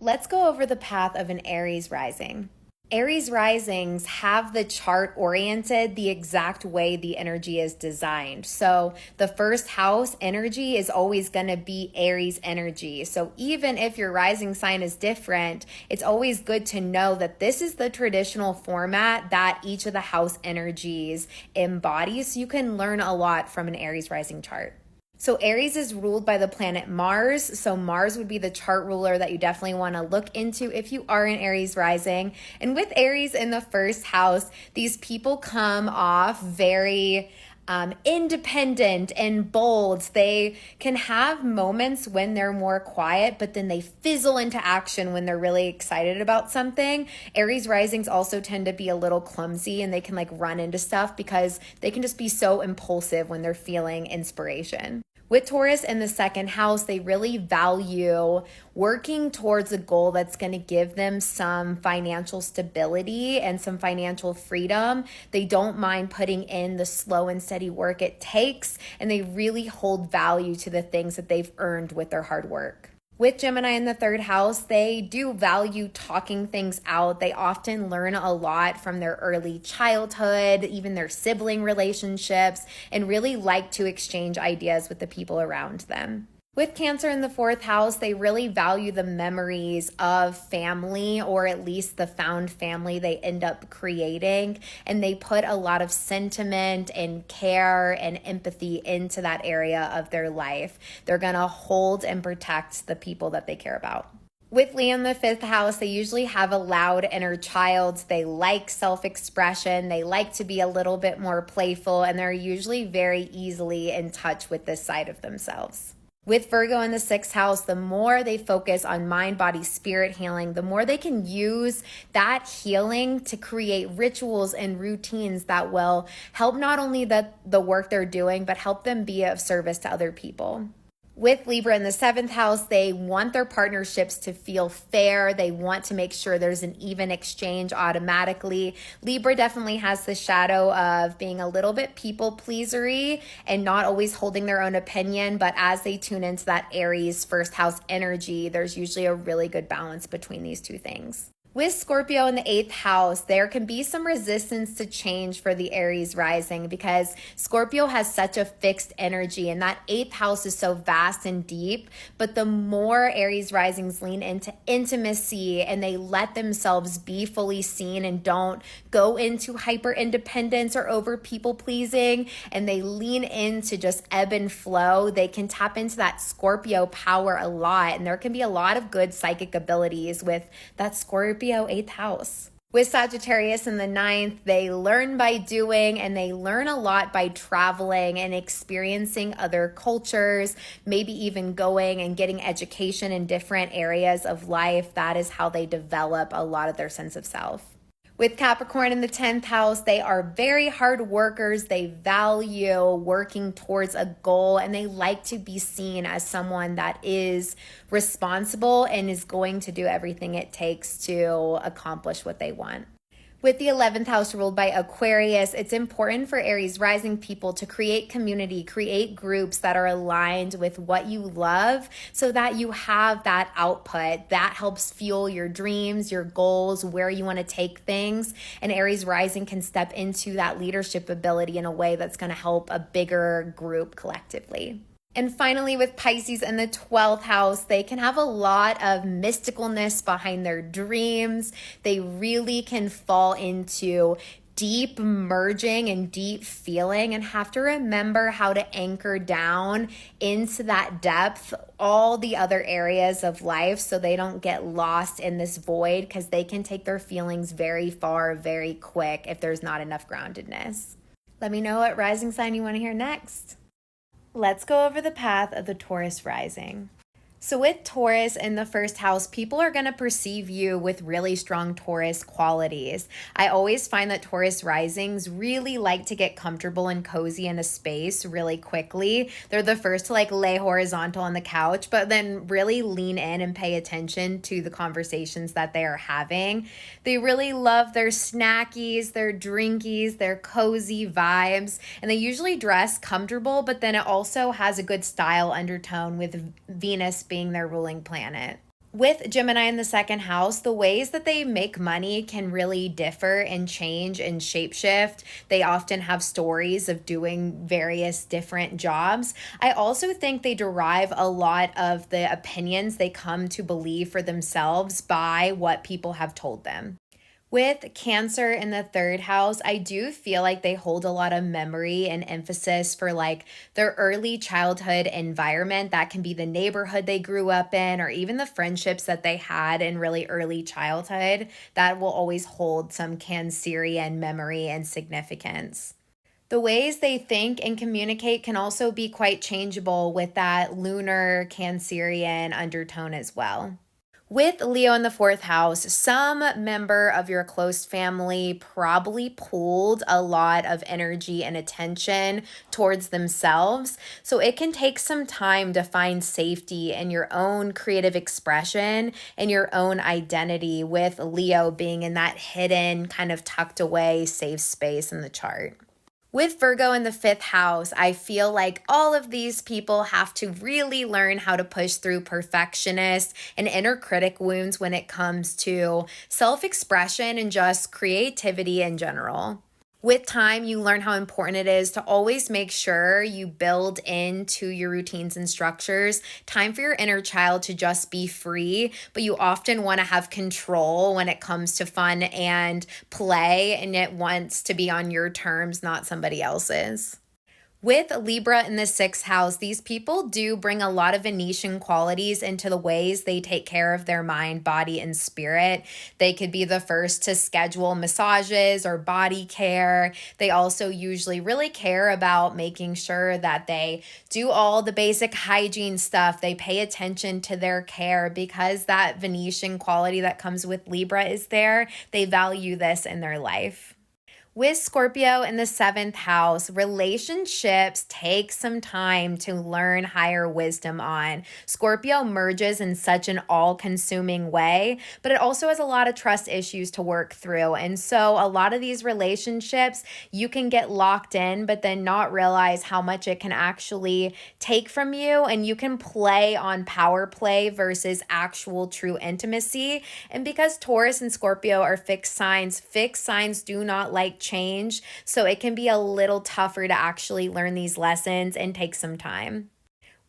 Let's go over the path of an Aries rising. Aries risings have the chart oriented the exact way the energy is designed. So the first house energy is always going to be Aries energy. So even if your rising sign is different, it's always good to know that this is the traditional format that each of the house energies embodies. So you can learn a lot from an Aries rising chart. So Aries is ruled by the planet Mars. So Mars would be the chart ruler that you definitely want to look into if you are an Aries rising. And with Aries in the first house, these people come off very independent and bold. They can have moments when they're more quiet, but then they fizzle into action when they're really excited about something. Aries risings also tend to be a little clumsy and they can like run into stuff because they can just be so impulsive when they're feeling inspiration. With Taurus in the second house, they really value working towards a goal that's going to give them some financial stability and some financial freedom. They don't mind putting in the slow and steady work it takes, and they really hold value to the things that they've earned with their hard work. With Gemini in the third house, they do value talking things out. They often learn a lot from their early childhood, even their sibling relationships, and really like to exchange ideas with the people around them. With Cancer in the fourth house, they really value the memories of family, or at least the found family they end up creating. And they put a lot of sentiment and care and empathy into that area of their life. They're going to hold and protect the people that they care about. With Leo in the fifth house, they usually have a loud inner child. They like self-expression. They like to be a little bit more playful, and they're usually very easily in touch with this side of themselves. With Virgo in the sixth house, the more they focus on mind, body, spirit healing, the more they can use that healing to create rituals and routines that will help not only the work they're doing, but help them be of service to other people. With Libra in the seventh house, they want their partnerships to feel fair. They want to make sure there's an even exchange automatically. Libra definitely has the shadow of being a little bit people pleasery and not always holding their own opinion. But as they tune into that Aries first house energy, there's usually a really good balance between these two things. With Scorpio in the eighth house, there can be some resistance to change for the Aries rising because Scorpio has such a fixed energy, and that eighth house is so vast and deep. But the more Aries risings lean into intimacy and they let themselves be fully seen and don't go into hyper independence or over people pleasing, and they lean into just ebb and flow, they can tap into that Scorpio power a lot. And there can be a lot of good psychic abilities with that Scorpio eighth house. With Sagittarius in the ninth, they learn by doing, and they learn a lot by traveling and experiencing other cultures, maybe even going and getting education in different areas of life. That is how they develop a lot of their sense of self. With Capricorn in the 10th house, they are very hard workers. They value working towards a goal, and they like to be seen as someone that is responsible and is going to do everything it takes to accomplish what they want. With the 11th house ruled by Aquarius, it's important for Aries rising people to create community, create groups that are aligned with what you love so that you have that output that helps fuel your dreams, your goals, where you want to take things. And Aries rising can step into that leadership ability in a way that's going to help a bigger group collectively. And finally, with Pisces in the 12th house, they can have a lot of mysticalness behind their dreams. They really can fall into deep merging and deep feeling, and have to remember how to anchor down into that depth all the other areas of life so they don't get lost in this void, because they can take their feelings very far very quick if there's not enough groundedness. Let me know what rising sign you want to hear next. Let's go over the path of the Taurus rising. So with Taurus in the first house, people are going to perceive you with really strong Taurus qualities. I always find that Taurus risings really like to get comfortable and cozy in a space really quickly. They're the first to like lay horizontal on the couch, but then really lean in and pay attention to the conversations that they are having. They really love their snackies, their drinkies, their cozy vibes, and they usually dress comfortable, but then it also has a good style undertone with Venus being their ruling planet. With Gemini in the second house, the ways that they make money can really differ and change and shapeshift. They often have stories of doing various different jobs. I also think they derive a lot of the opinions they come to believe for themselves by what people have told them. With Cancer in the third house, I do feel like they hold a lot of memory and emphasis for like their early childhood environment. That can be the neighborhood they grew up in, or even the friendships that they had in really early childhood. That will always hold some Cancerian memory and significance. The ways they think and communicate can also be quite changeable with that lunar Cancerian undertone as well. With Leo in the fourth house, some member of your close family probably pulled a lot of energy and attention towards themselves. So it can take some time to find safety in your own creative expression and your own identity, with Leo being in that hidden, kind of tucked away, safe space in the chart. With Virgo in the fifth house, I feel like all of these people have to really learn how to push through perfectionist and inner critic wounds when it comes to self-expression and just creativity in general. With time, you learn how important it is to always make sure you build into your routines and structures time for your inner child to just be free, but you often want to have control when it comes to fun and play, and it wants to be on your terms, not somebody else's. With Libra in the sixth house, these people do bring a lot of Venetian qualities into the ways they take care of their mind, body, and spirit. They could be the first to schedule massages or body care. They also usually really care about making sure that they do all the basic hygiene stuff. They pay attention to their care because that Venetian quality that comes with Libra is there. They value this in their life. With Scorpio in the seventh house, relationships take some time to learn higher wisdom on. Scorpio merges in such an all-consuming way, but it also has a lot of trust issues to work through. And so a lot of these relationships, you can get locked in, but then not realize how much it can actually take from you. And you can play on power play versus actual true intimacy. And because Taurus and Scorpio are fixed signs do not like change. So it can be a little tougher to actually learn these lessons and take some time.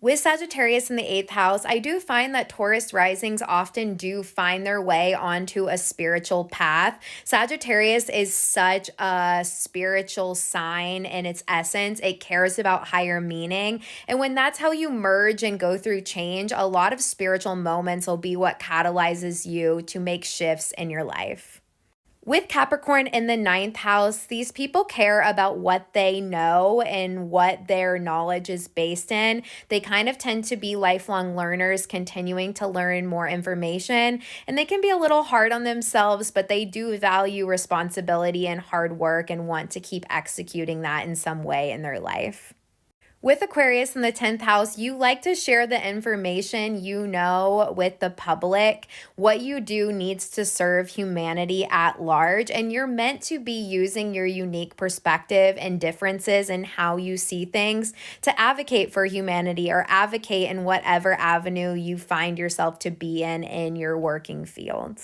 With Sagittarius in the eighth house, I do find that Taurus risings often do find their way onto a spiritual path. Sagittarius is such a spiritual sign in its essence. It cares about higher meaning. And when that's how you merge and go through change, a lot of spiritual moments will be what catalyzes you to make shifts in your life. With Capricorn in the ninth house, these people care about what they know and what their knowledge is based in. They kind of tend to be lifelong learners, continuing to learn more information, and they can be a little hard on themselves, but they do value responsibility and hard work and want to keep executing that in some way in their life. With Aquarius in the 10th house, you like to share the information you know with the public. What you do needs to serve humanity at large, and you're meant to be using your unique perspective and differences in how you see things to advocate for humanity or advocate in whatever avenue you find yourself to be in your working field.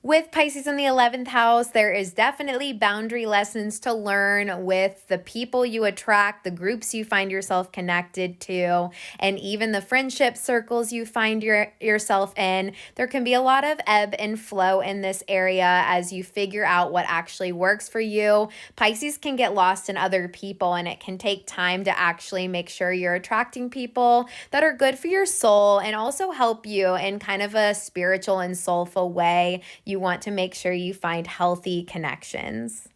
With Pisces in the 11th house, there is definitely boundary lessons to learn with the people you attract, the groups you find yourself connected to, and even the friendship circles you find yourself in. There can be a lot of ebb and flow in this area as you figure out what actually works for you. Pisces can get lost in other people, and it can take time to actually make sure you're attracting people that are good for your soul and also help you in kind of a spiritual and soulful way. You want to make sure you find healthy connections.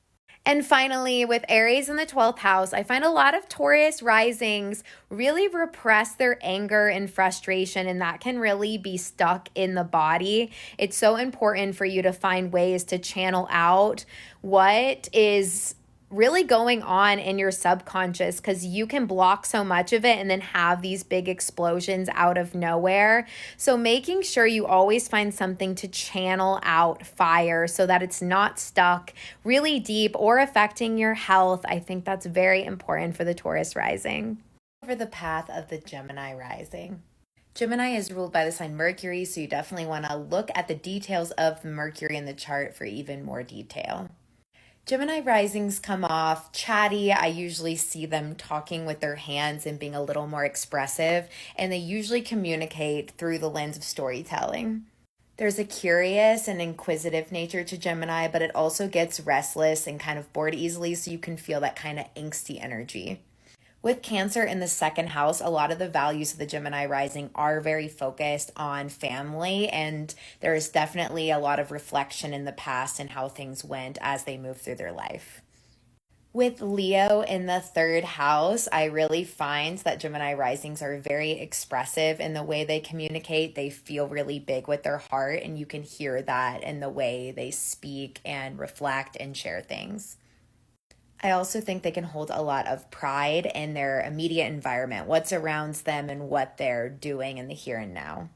And finally, with Aries in the 12th house, I find a lot of Taurus risings really repress their anger and frustration, and that can really be stuck in the body. It's so important for you to find ways to channel out what is really going on in your subconscious, because you can block so much of it and then have these big explosions out of nowhere. So making sure you always find something to channel out fire so that it's not stuck really deep or affecting your health. I think that's very important for the Taurus rising. Over the path of the Gemini rising. Gemini is ruled by the sign Mercury, so you definitely want to look at the details of Mercury in the chart for even more detail. Gemini risings come off chatty. I usually see them talking with their hands and being a little more expressive, and they usually communicate through the lens of storytelling. There's a curious and inquisitive nature to Gemini, but it also gets restless and kind of bored easily, so you can feel that kind of angsty energy. With Cancer in the second house, a lot of the values of the Gemini rising are very focused on family, and there is definitely a lot of reflection in the past and how things went as they move through their life. With Leo in the third house, I really find that Gemini risings are very expressive in the way they communicate. They feel really big with their heart, and you can hear that in the way they speak and reflect and share things. I also think they can hold a lot of pride in their immediate environment, what surrounds them and what they're doing in the here and now.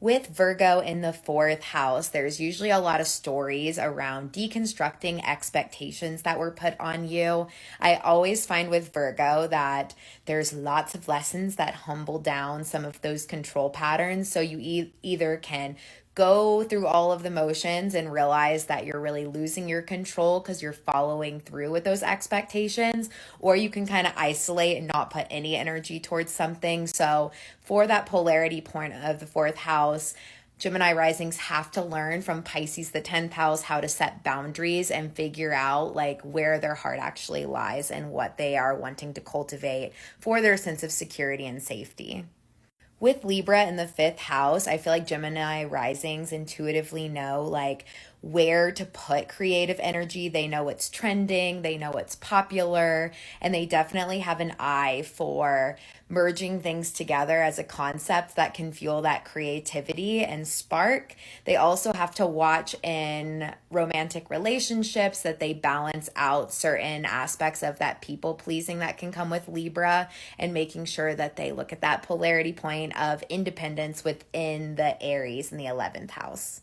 With Virgo in the fourth house, there's usually a lot of stories around deconstructing expectations that were put on you. I always find with Virgo that there's lots of lessons that humble down some of those control patterns. So you either can go through all of the motions and realize that you're really losing your control because you're following through with those expectations, or you can kind of isolate and not put any energy towards something. So for that polarity point of the fourth house, Gemini risings have to learn from Pisces, the 10th house, how to set boundaries and figure out like where their heart actually lies and what they are wanting to cultivate for their sense of security and safety. With Libra in the fifth house, I feel like Gemini risings intuitively know like where to put creative energy. They know what's trending, they know what's popular, and they definitely have an eye for merging things together as a concept that can fuel that creativity and spark. They also have to watch in romantic relationships that they balance out certain aspects of that people pleasing that can come with Libra, and making sure that they look at that polarity point of independence within the Aries in the 11th house.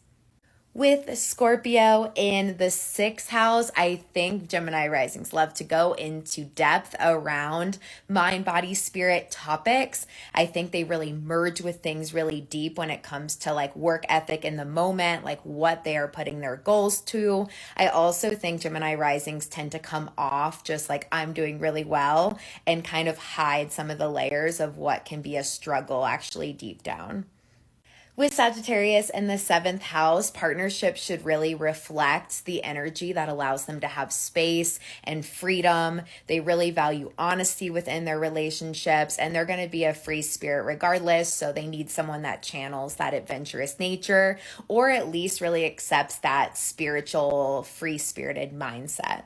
With Scorpio in the sixth house, I think Gemini risings love to go into depth around mind, body, spirit topics. I think they really merge with things really deep when it comes to like work ethic in the moment, like what they are putting their goals to. I also think Gemini risings tend to come off just like I'm doing really well and kind of hide some of the layers of what can be a struggle actually deep down. With Sagittarius in the seventh house, partnerships should really reflect the energy that allows them to have space and freedom. They really value honesty within their relationships, and they're going to be a free spirit regardless. So they need someone that channels that adventurous nature, or at least really accepts that spiritual, free spirited mindset.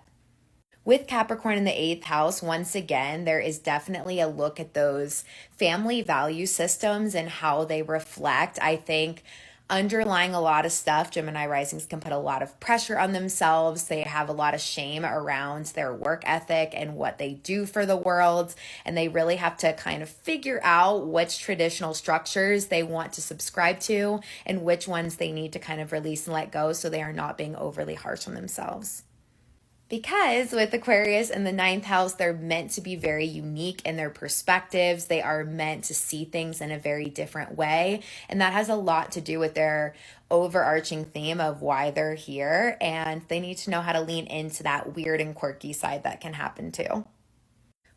With Capricorn in the eighth house, once again, there is definitely a look at those family value systems and how they reflect. I think underlying a lot of stuff, Gemini risings can put a lot of pressure on themselves. They have a lot of shame around their work ethic and what they do for the world. And they really have to kind of figure out which traditional structures they want to subscribe to and which ones they need to kind of release and let go so they are not being overly harsh on themselves. Because with Aquarius in the ninth house, they're meant to be very unique in their perspectives. They are meant to see things in a very different way. And that has a lot to do with their overarching theme of why they're here. And they need to know how to lean into that weird and quirky side that can happen too.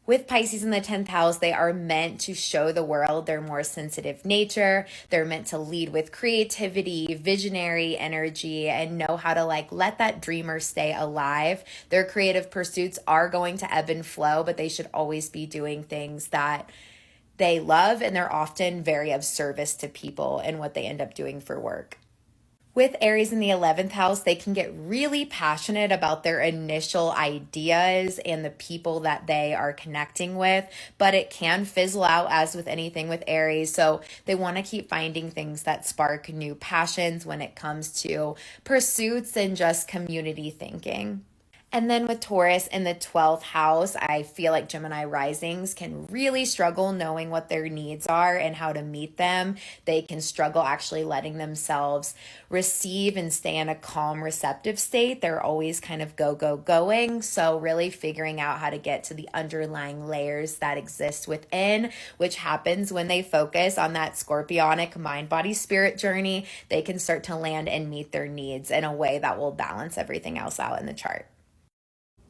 With Pisces in the 10th house, they are meant to show the world their more sensitive nature. They're meant to lead with creativity, visionary energy, and know how to like let that dreamer stay alive. Their creative pursuits are going to ebb and flow, but they should always be doing things that they love, and they're often very of service to people in what they end up doing for work. With Aries in the 11th house, they can get really passionate about their initial ideas and the people that they are connecting with, but it can fizzle out as with anything with Aries. So they want to keep finding things that spark new passions when it comes to pursuits and just community thinking. And then with Taurus in the 12th house, I feel like Gemini risings can really struggle knowing what their needs are and how to meet them. They can struggle actually letting themselves receive and stay in a calm, receptive state. They're always kind of going. So, really figuring out how to get to the underlying layers that exist within, which happens when they focus on that scorpionic mind, body, spirit journey. They can start to land and meet their needs in a way that will balance everything else out in the chart.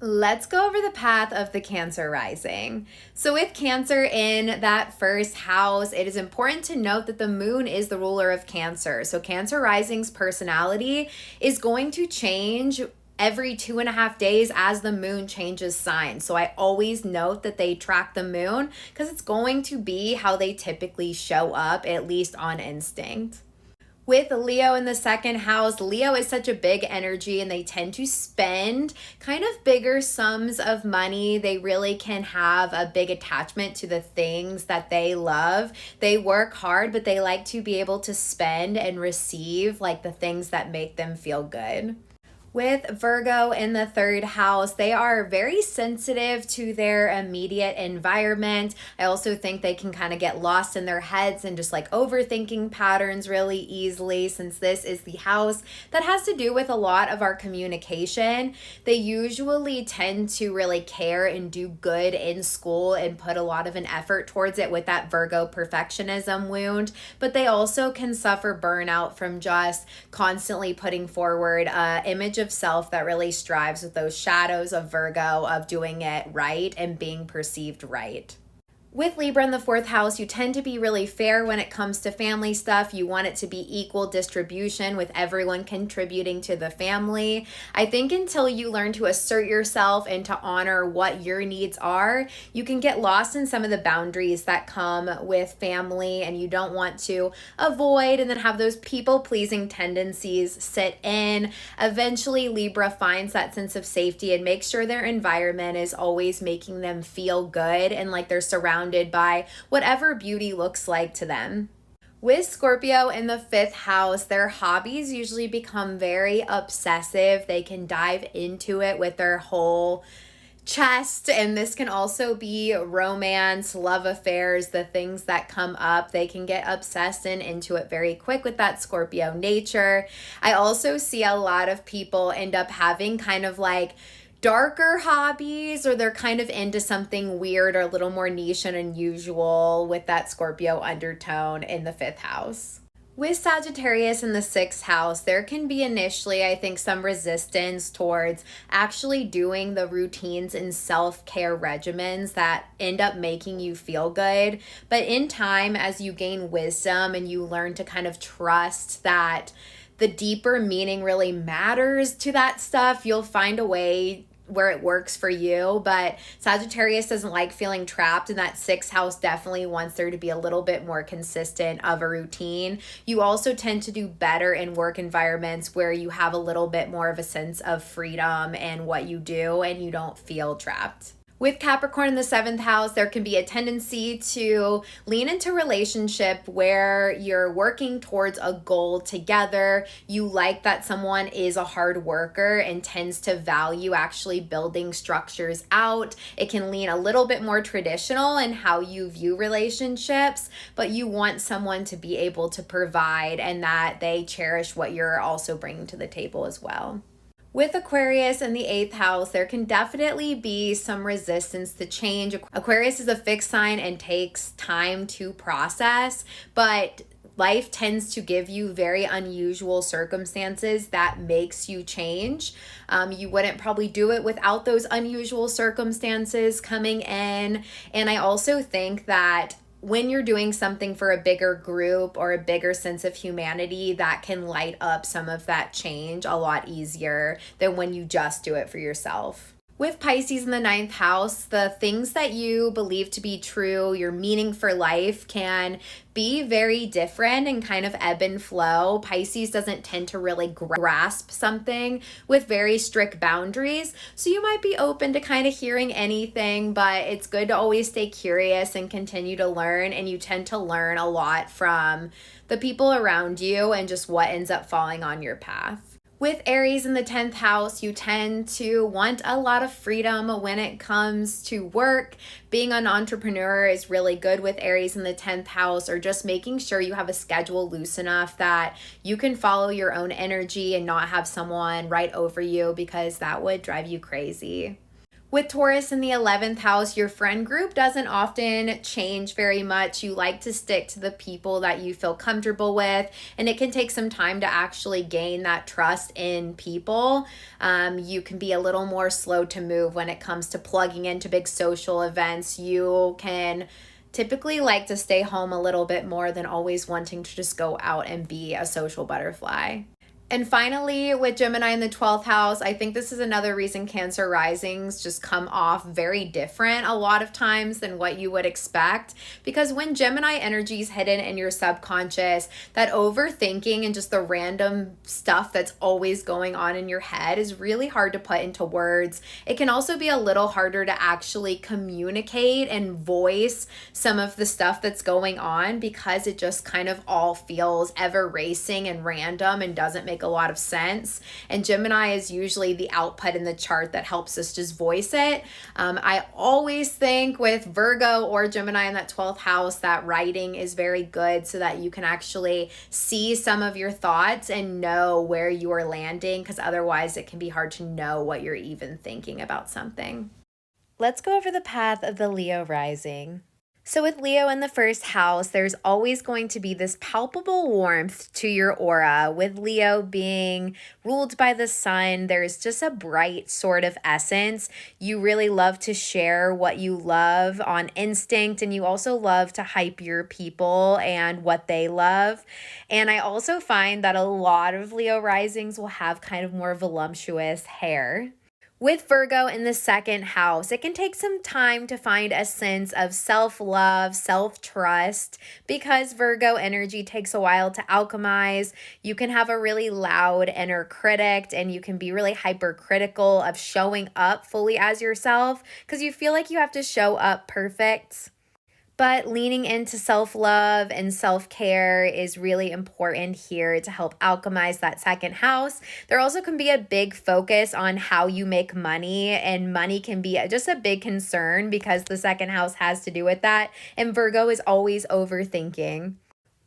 Let's go over the path of the Cancer rising. So with Cancer in that first house, it is important to note that the moon is the ruler of Cancer. So Cancer rising's personality is going to change every 2.5 days as the moon changes signs. So I always note that they track the moon because it's going to be how they typically show up, at least on instinct. With Leo in the second house, Leo is such a big energy and they tend to spend kind of bigger sums of money. They really can have a big attachment to the things that they love. They work hard, but they like to be able to spend and receive like the things that make them feel good. With Virgo in the third house, they are very sensitive to their immediate environment. I also think they can kind of get lost in their heads and just like overthinking patterns really easily, since this is the house that has to do with a lot of our communication. They usually tend to really care and do good in school and put a lot of an effort towards it with that Virgo perfectionism wound, but they also can suffer burnout from just constantly putting forward an image of self that really strives with those shadows of Virgo of doing it right and being perceived right. With Libra in the fourth house, you tend to be really fair when it comes to family stuff. You want it to be equal distribution with everyone contributing to the family. I think until you learn to assert yourself and to honor what your needs are, you can get lost in some of the boundaries that come with family, and you don't want to avoid and then have those people-pleasing tendencies sit in. Eventually, Libra finds that sense of safety and makes sure their environment is always making them feel good and like they're surrounded by whatever beauty looks like to them. With Scorpio in the fifth house, their hobbies usually become very obsessive. They can dive into it with their whole chest, and this can also be romance, love affairs, the things that come up. They can get obsessed and into it very quick with that Scorpio nature. I also see a lot of people end up having kind of like darker hobbies, or they're kind of into something weird or a little more niche and unusual with that Scorpio undertone in the fifth house. With Sagittarius in the sixth house, there can be initially, I think, some resistance towards actually doing the routines and self-care regimens that end up making you feel good. But in time, as you gain wisdom and you learn to kind of trust that the deeper meaning really matters to that stuff, you'll find a way where it works for you. But Sagittarius doesn't like feeling trapped, and that sixth house definitely wants there to be a little bit more consistent of a routine. You also tend to do better in work environments where you have a little bit more of a sense of freedom in what you do and you don't feel trapped. With Capricorn in the seventh house, there can be a tendency to lean into relationship where you're working towards a goal together. You like that someone is a hard worker and tends to value actually building structures out. It can lean a little bit more traditional in how you view relationships, but you want someone to be able to provide and that they cherish what you're also bringing to the table as well. With Aquarius in the eighth house, there can definitely be some resistance to change. Aquarius is a fixed sign and takes time to process, but life tends to give you very unusual circumstances that makes you change. You wouldn't probably do it without those unusual circumstances coming in. And I also think that when you're doing something for a bigger group or a bigger sense of humanity, that can light up some of that change a lot easier than when you just do it for yourself. With Pisces in the ninth house, the things that you believe to be true, your meaning for life, can be very different and kind of ebb and flow. Pisces doesn't tend to really grasp something with very strict boundaries. So you might be open to kind of hearing anything, but it's good to always stay curious and continue to learn. And you tend to learn a lot from the people around you and just what ends up falling on your path. With Aries in the 10th house, you tend to want a lot of freedom when it comes to work. Being an entrepreneur is really good with Aries in the 10th house, or just making sure you have a schedule loose enough that you can follow your own energy and not have someone right over you, because that would drive you crazy. With Taurus in the 11th house, your friend group doesn't often change very much. You like to stick to the people that you feel comfortable with, and it can take some time to actually gain that trust in people. You can be a little more slow to move when it comes to plugging into big social events. You can typically like to stay home a little bit more than always wanting to just go out and be a social butterfly. And finally, with Gemini in the 12th house, I think this is another reason Cancer risings just come off very different a lot of times than what you would expect. Because when Gemini energy is hidden in your subconscious, that overthinking and just the random stuff that's always going on in your head is really hard to put into words. It can also be a little harder to actually communicate and voice some of the stuff that's going on, because it just kind of all feels ever racing and random and doesn't make a lot of sense. And Gemini is usually the output in the chart that helps us just voice it. I always think with Virgo or Gemini in that 12th house that writing is very good, so that you can actually see some of your thoughts and know where you are landing, because otherwise it can be hard to know what you're even thinking about something. Let's go over the path of the Leo rising. So with Leo in the first house, there's always going to be this palpable warmth to your aura. With Leo being ruled by the sun, there's just a bright sort of essence. You really love to share what you love on instinct, and you also love to hype your people and what they love. And I also find that a lot of Leo risings will have kind of more voluptuous hair. With Virgo in the second house, it can take some time to find a sense of self-love, self-trust, because Virgo energy takes a while to alchemize. You can have a really loud inner critic, and you can be really hypercritical of showing up fully as yourself, because you feel like you have to show up perfect. But leaning into self-love and self-care is really important here to help alchemize that second house. There also can be a big focus on how you make money, and money can be just a big concern because the second house has to do with that. And Virgo is always overthinking.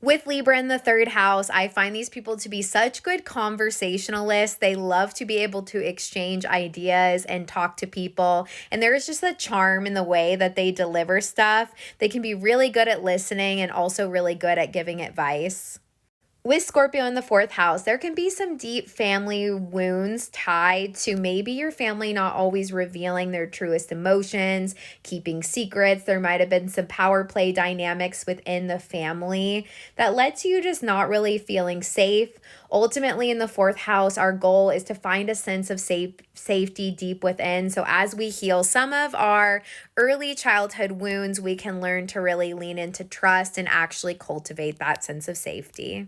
With Libra in the third house, I find these people to be such good conversationalists. They love to be able to exchange ideas and talk to people. And there is just a charm in the way that they deliver stuff. They can be really good at listening and also really good at giving advice. With Scorpio in the fourth house, there can be some deep family wounds tied to maybe your family not always revealing their truest emotions, keeping secrets. There might have been some power play dynamics within the family that led to you just not really feeling safe. Ultimately, in the fourth house, our goal is to find a sense of safety deep within. So as we heal some of our early childhood wounds, we can learn to really lean into trust and actually cultivate that sense of safety.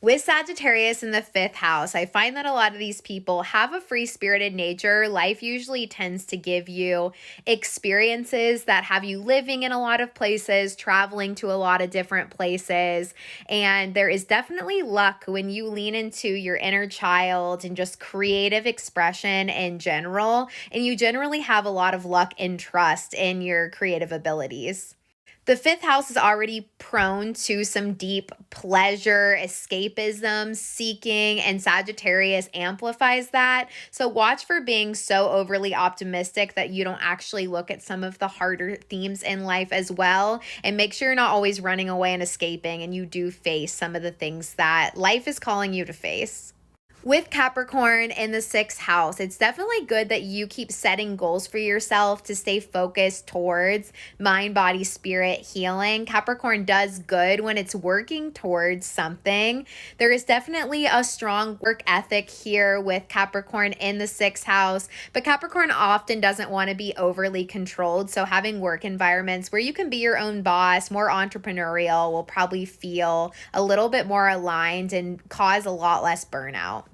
With Sagittarius in the fifth house, I find that a lot of these people have a free-spirited nature. Life usually tends to give you experiences that have you living in a lot of places, traveling to a lot of different places. And there is definitely luck when you lean into your inner child and just creative expression in general. And you generally have a lot of luck and trust in your creative abilities. The fifth house is already prone to some deep pleasure, escapism, seeking, and Sagittarius amplifies that. So watch for being so overly optimistic that you don't actually look at some of the harder themes in life as well. And make sure you're not always running away and escaping, and you do face some of the things that life is calling you to face. With Capricorn in the sixth house, it's definitely good that you keep setting goals for yourself to stay focused towards mind, body, spirit healing. Capricorn does good when it's working towards something. There is definitely a strong work ethic here with Capricorn in the sixth house, but Capricorn often doesn't want to be overly controlled. So having work environments where you can be your own boss, more entrepreneurial, will probably feel a little bit more aligned and cause a lot less burnout.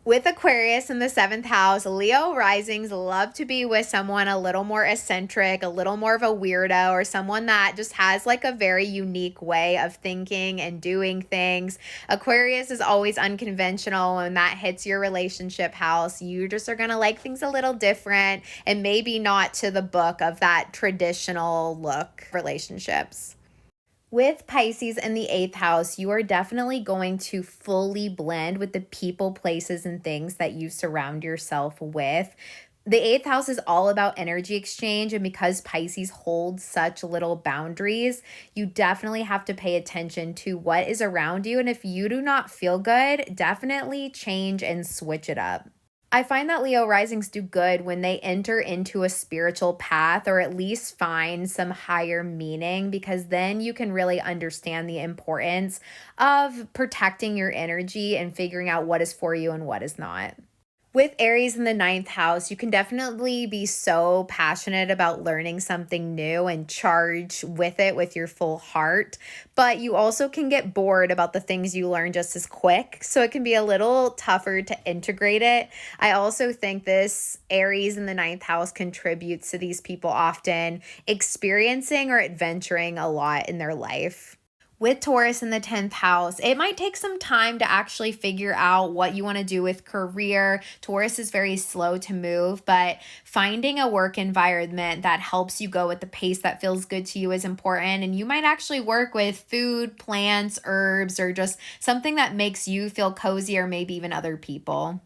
With Aquarius in the 7th house, Leo risings love to be with someone a little more eccentric, a little more of a weirdo, or someone that just has like a very unique way of thinking and doing things. Aquarius is always unconventional. When that hits your relationship house, you just are going to like things a little different and maybe not to the book of that traditional look relationships. With Pisces in the 8th house, you are definitely going to fully blend with the people, places, and things that you surround yourself with. The 8th house is all about energy exchange, and because Pisces holds such little boundaries, you definitely have to pay attention to what is around you. And if you do not feel good, definitely change and switch it up. I find that Leo risings do good when they enter into a spiritual path or at least find some higher meaning, because then you can really understand the importance of protecting your energy and figuring out what is for you and what is not. With Aries in the 9th house, you can definitely be so passionate about learning something new and charge with it with your full heart, but you also can get bored about the things you learn just as quick. So it can be a little tougher to integrate it. I also think this Aries in the 9th house contributes to these people often experiencing or adventuring a lot in their life. With Taurus in the 10th house, it might take some time to actually figure out what you want to do with career. Taurus is very slow to move, but finding a work environment that helps you go at the pace that feels good to you is important. And you might actually work with food, plants, herbs, or just something that makes you feel cozy, or maybe even other people.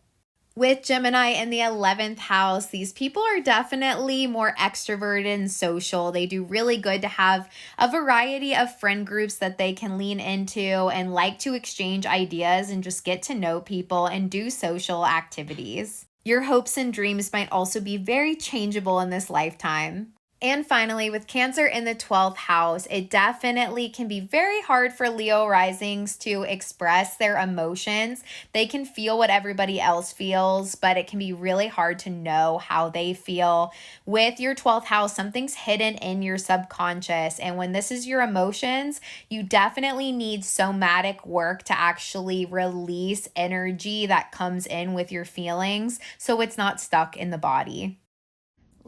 With Gemini in the 11th house, these people are definitely more extroverted and social. They do really good to have a variety of friend groups that they can lean into and like to exchange ideas and just get to know people and do social activities. Your hopes and dreams might also be very changeable in this lifetime. And finally, with Cancer in the 12th house, it definitely can be very hard for Leo risings to express their emotions. They can feel what everybody else feels, but it can be really hard to know how they feel. With your 12th house, something's hidden in your subconscious. And when this is your emotions, you definitely need somatic work to actually release energy that comes in with your feelings so it's not stuck in the body.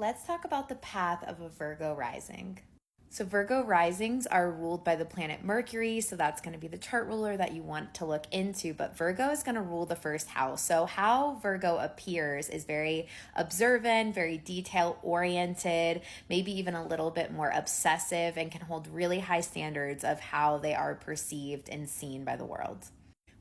Let's talk about the path of a Virgo rising. So Virgo risings are ruled by the planet Mercury, so that's going to be the chart ruler that you want to look into, but Virgo is going to rule the first house. So how Virgo appears is very observant, very detail oriented, maybe even a little bit more obsessive, and can hold really high standards of how they are perceived and seen by the world.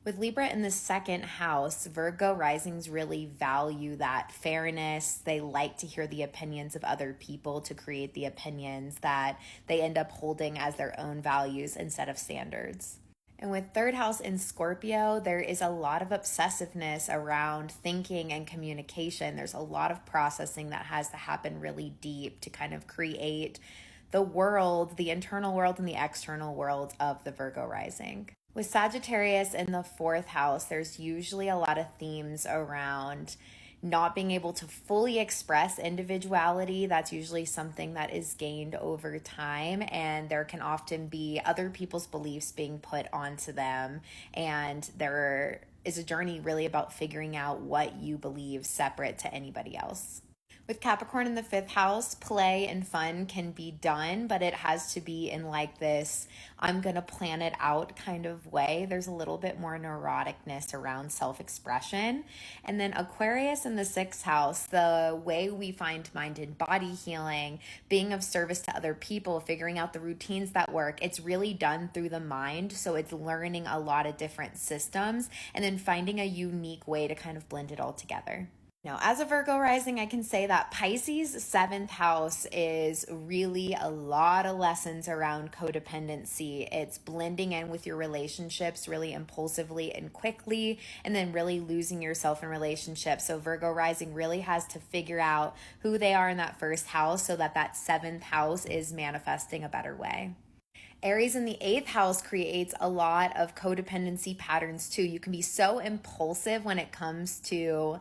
With Libra in the second house, Virgo risings really value that fairness. They like to hear the opinions of other people to create the opinions that they end up holding as their own values instead of standards. And with third house in Scorpio, there is a lot of obsessiveness around thinking and communication. There's a lot of processing that has to happen really deep to kind of create the world, the internal world and the external world of the Virgo rising. With Sagittarius in the fourth house, there's usually a lot of themes around not being able to fully express individuality. That's usually something that is gained over time, and there can often be other people's beliefs being put onto them, and there is a journey really about figuring out what you believe separate to anybody else. With Capricorn in the fifth house, play and fun can be done, but it has to be in like this, I'm going to plan it out kind of way. There's a little bit more neuroticness around self-expression. And then Aquarius in the sixth house, the way we find mind and body healing, being of service to other people, figuring out the routines that work, it's really done through the mind. So it's learning a lot of different systems and then finding a unique way to kind of blend it all together. Now, as a Virgo rising, I can say that Pisces' seventh house is really a lot of lessons around codependency. It's blending in with your relationships really impulsively and quickly, and then really losing yourself in relationships. So Virgo rising really has to figure out who they are in that first house so that that seventh house is manifesting a better way. Aries in the eighth house creates a lot of codependency patterns too. You can be so impulsive when it comes to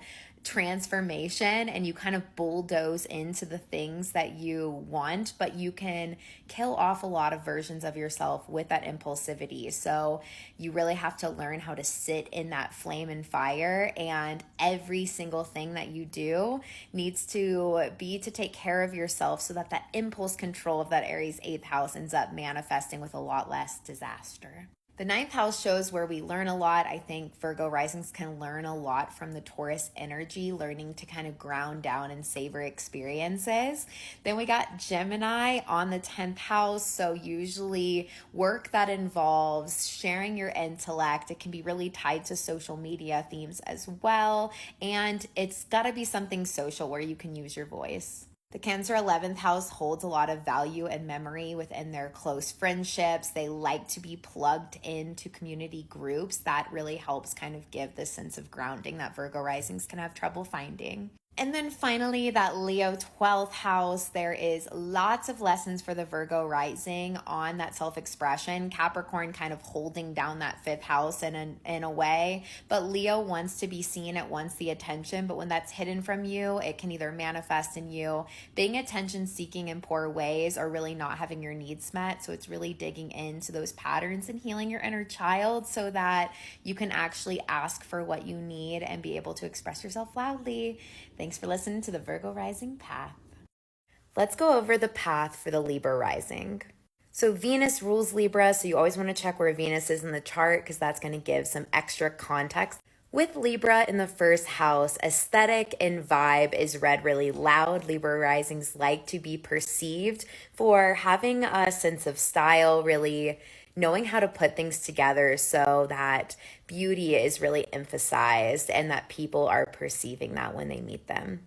transformation and you kind of bulldoze into the things that you want, but you can kill off a lot of versions of yourself with that impulsivity. So you really have to learn how to sit in that flame and fire, and every single thing that you do needs to be to take care of yourself so that that impulse control of that Aries 8th house ends up manifesting with a lot less disaster. The 9th house shows where we learn a lot. I think Virgo risings can learn a lot from the Taurus energy, learning to kind of ground down and savor experiences. Then we got Gemini on the 10th house. So usually work that involves sharing your intellect. It can be really tied to social media themes as well. And it's got to be something social where you can use your voice. The Cancer 11th house holds a lot of value and memory within their close friendships. They like to be plugged into community groups. That really helps kind of give this sense of grounding that Virgo risings can have trouble finding. And then finally, that Leo 12th house, there is lots of lessons for the Virgo rising on that self-expression. Capricorn kind of holding down that 5th house in a way, but Leo wants to be seen, it wants the attention, but when that's hidden from you, it can either manifest in you being attention seeking in poor ways or really not having your needs met. So it's really digging into those patterns and healing your inner child so that you can actually ask for what you need and be able to express yourself loudly. Thanks for listening to the Virgo Rising Path. Let's go over the path for the Libra rising. So Venus rules Libra, so you always want to check where Venus is in the chart because that's going to give some extra context. With Libra in the first house, aesthetic and vibe is read really loud. Libra risings like to be perceived for having a sense of style, really knowing how to put things together so that beauty is really emphasized and that people are perceiving that when they meet them.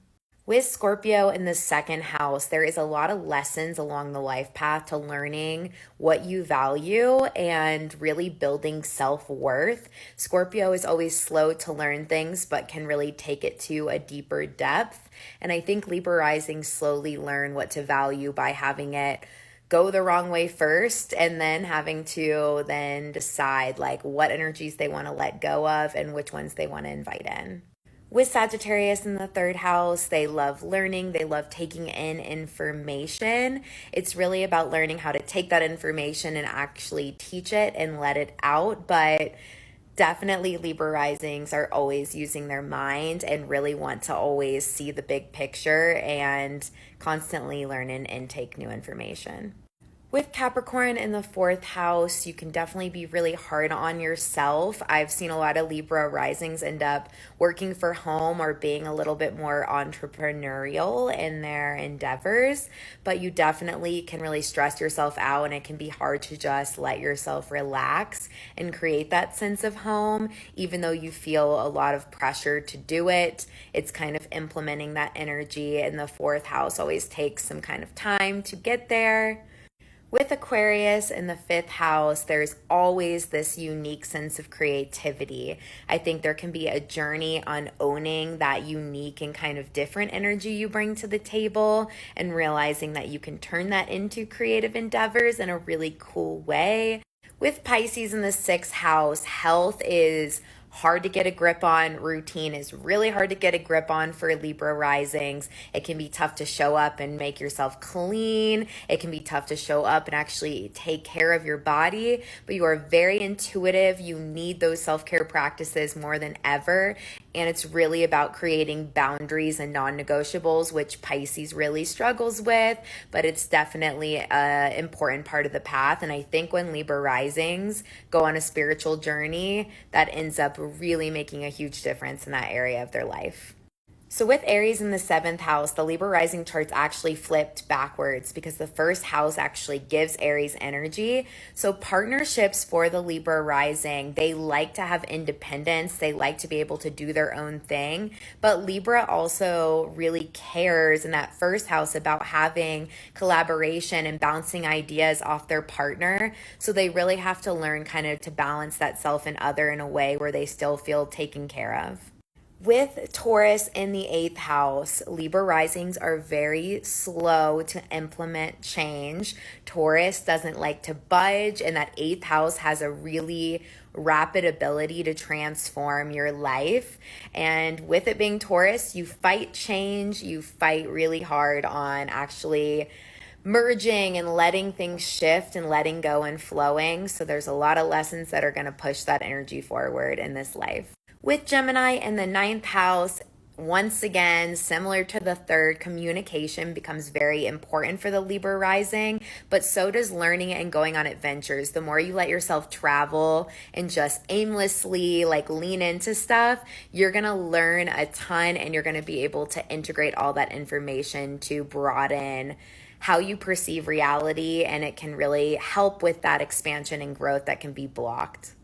With Scorpio in the second house, there is a lot of lessons along the life path to learning what you value and really building self-worth. Scorpio is always slow to learn things, but can really take it to a deeper depth. And I think Libra rising slowly learn what to value by having it go the wrong way first and then having to then decide like what energies they want to let go of and which ones they want to invite in. With Sagittarius in the third house, they love learning. They love taking in information. It's really about learning how to take that information and actually teach it and let it out. But definitely Libra risings are always using their mind and really want to always see the big picture and constantly learn and take new information. With Capricorn in the fourth house, you can definitely be really hard on yourself. I've seen a lot of Libra risings end up working for home or being a little bit more entrepreneurial in their endeavors, but you definitely can really stress yourself out and it can be hard to just let yourself relax and create that sense of home, even though you feel a lot of pressure to do it. It's kind of implementing that energy, and the fourth house always takes some kind of time to get there. With Aquarius in the fifth house, there's always this unique sense of creativity. I think there can be a journey on owning that unique and kind of different energy you bring to the table and realizing that you can turn that into creative endeavors in a really cool way. With Pisces in the sixth house, health is hard to get a grip on. Routine is really hard to get a grip on for Libra risings. It can be tough to show up and make yourself clean. It can be tough to show up and actually take care of your body, but you are very intuitive. You need those self-care practices more than ever. And it's really about creating boundaries and non-negotiables, which Pisces really struggles with, but it's definitely an important part of the path. And I think when Libra risings go on a spiritual journey, that ends up really making a huge difference in that area of their life. So with Aries in the seventh house, the Libra rising chart's actually flipped backwards because the first house actually gives Aries energy. So partnerships for the Libra rising, they like to have independence. They like to be able to do their own thing. But Libra also really cares in that first house about having collaboration and bouncing ideas off their partner. So they really have to learn kind of to balance that self and other in a way where they still feel taken care of. With Taurus in the 8th house, Libra risings are very slow to implement change. Taurus doesn't like to budge, and that 8th house has a really rapid ability to transform your life. And with it being Taurus, you fight change, you fight really hard on actually merging and letting things shift and letting go and flowing. So there's a lot of lessons that are going to push that energy forward in this life. With Gemini in the 9th house, once again, similar to the 3rd, communication becomes very important for the Libra rising, but so does learning and going on adventures. The more you let yourself travel and just aimlessly lean into stuff, you're going to learn a ton, and you're going to be able to integrate all that information to broaden how you perceive reality, and it can really help with that expansion and growth that can be blocked.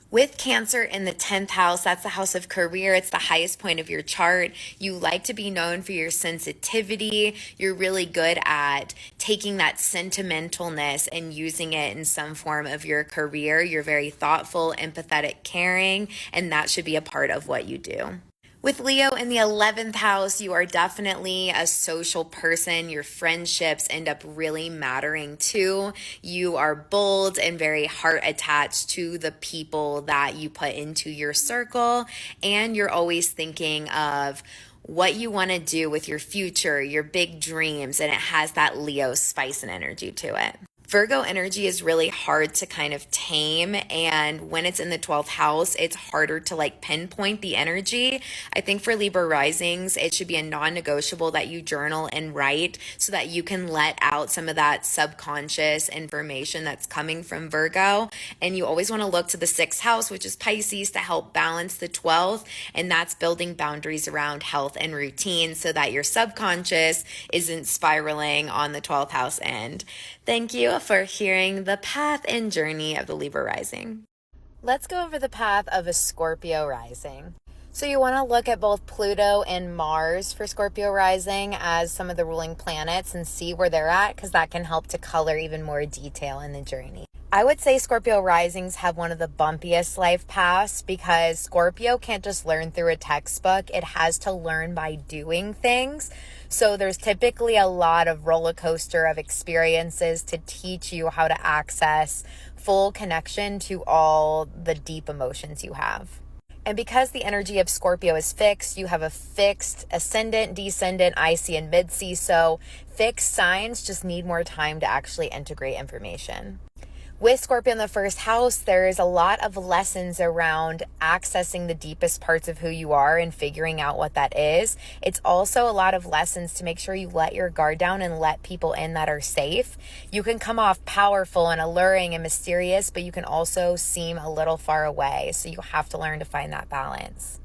With Cancer in the 10th house, that's the house of career. It's the highest point of your chart. You like to be known for your sensitivity. You're really good at taking that sentimentalness and using it in some form of your career. You're very thoughtful, empathetic, caring, and that should be a part of what you do. With Leo in the 11th house, you are definitely a social person. Your friendships end up really mattering too. You are bold and very heart attached to the people that you put into your circle, and you're always thinking of what you want to do with your future, your big dreams, and it has that Leo spice and energy to it. Virgo energy is really hard to kind of tame, and when it's in the 12th house, it's harder to pinpoint the energy. I think for Libra risings, it should be a non-negotiable that you journal and write so that you can let out some of that subconscious information that's coming from Virgo. And you always want to look to the 6th house, which is Pisces, to help balance the 12th, and that's building boundaries around health and routine so that your subconscious isn't spiraling on the 12th house end. Thank you for hearing the path and journey of the Libra rising. Let's go over the path of a Scorpio rising. So you want to look at both Pluto and Mars for Scorpio rising as some of the ruling planets and see where they're at, because that can help to color even more detail in the journey. I would say Scorpio risings have one of the bumpiest life paths because Scorpio can't just learn through a textbook. It has to learn by doing things. So there's typically a lot of roller coaster of experiences to teach you how to access full connection to all the deep emotions you have. And because the energy of Scorpio is fixed, you have a fixed ascendant, descendant, IC, and mid-C. So fixed signs just need more time to actually integrate information. With Scorpio in the 1st house, there is a lot of lessons around accessing the deepest parts of who you are and figuring out what that is. It's also a lot of lessons to make sure you let your guard down and let people in that are safe. You can come off powerful and alluring and mysterious, but you can also seem a little far away. So you have to learn to find that balance.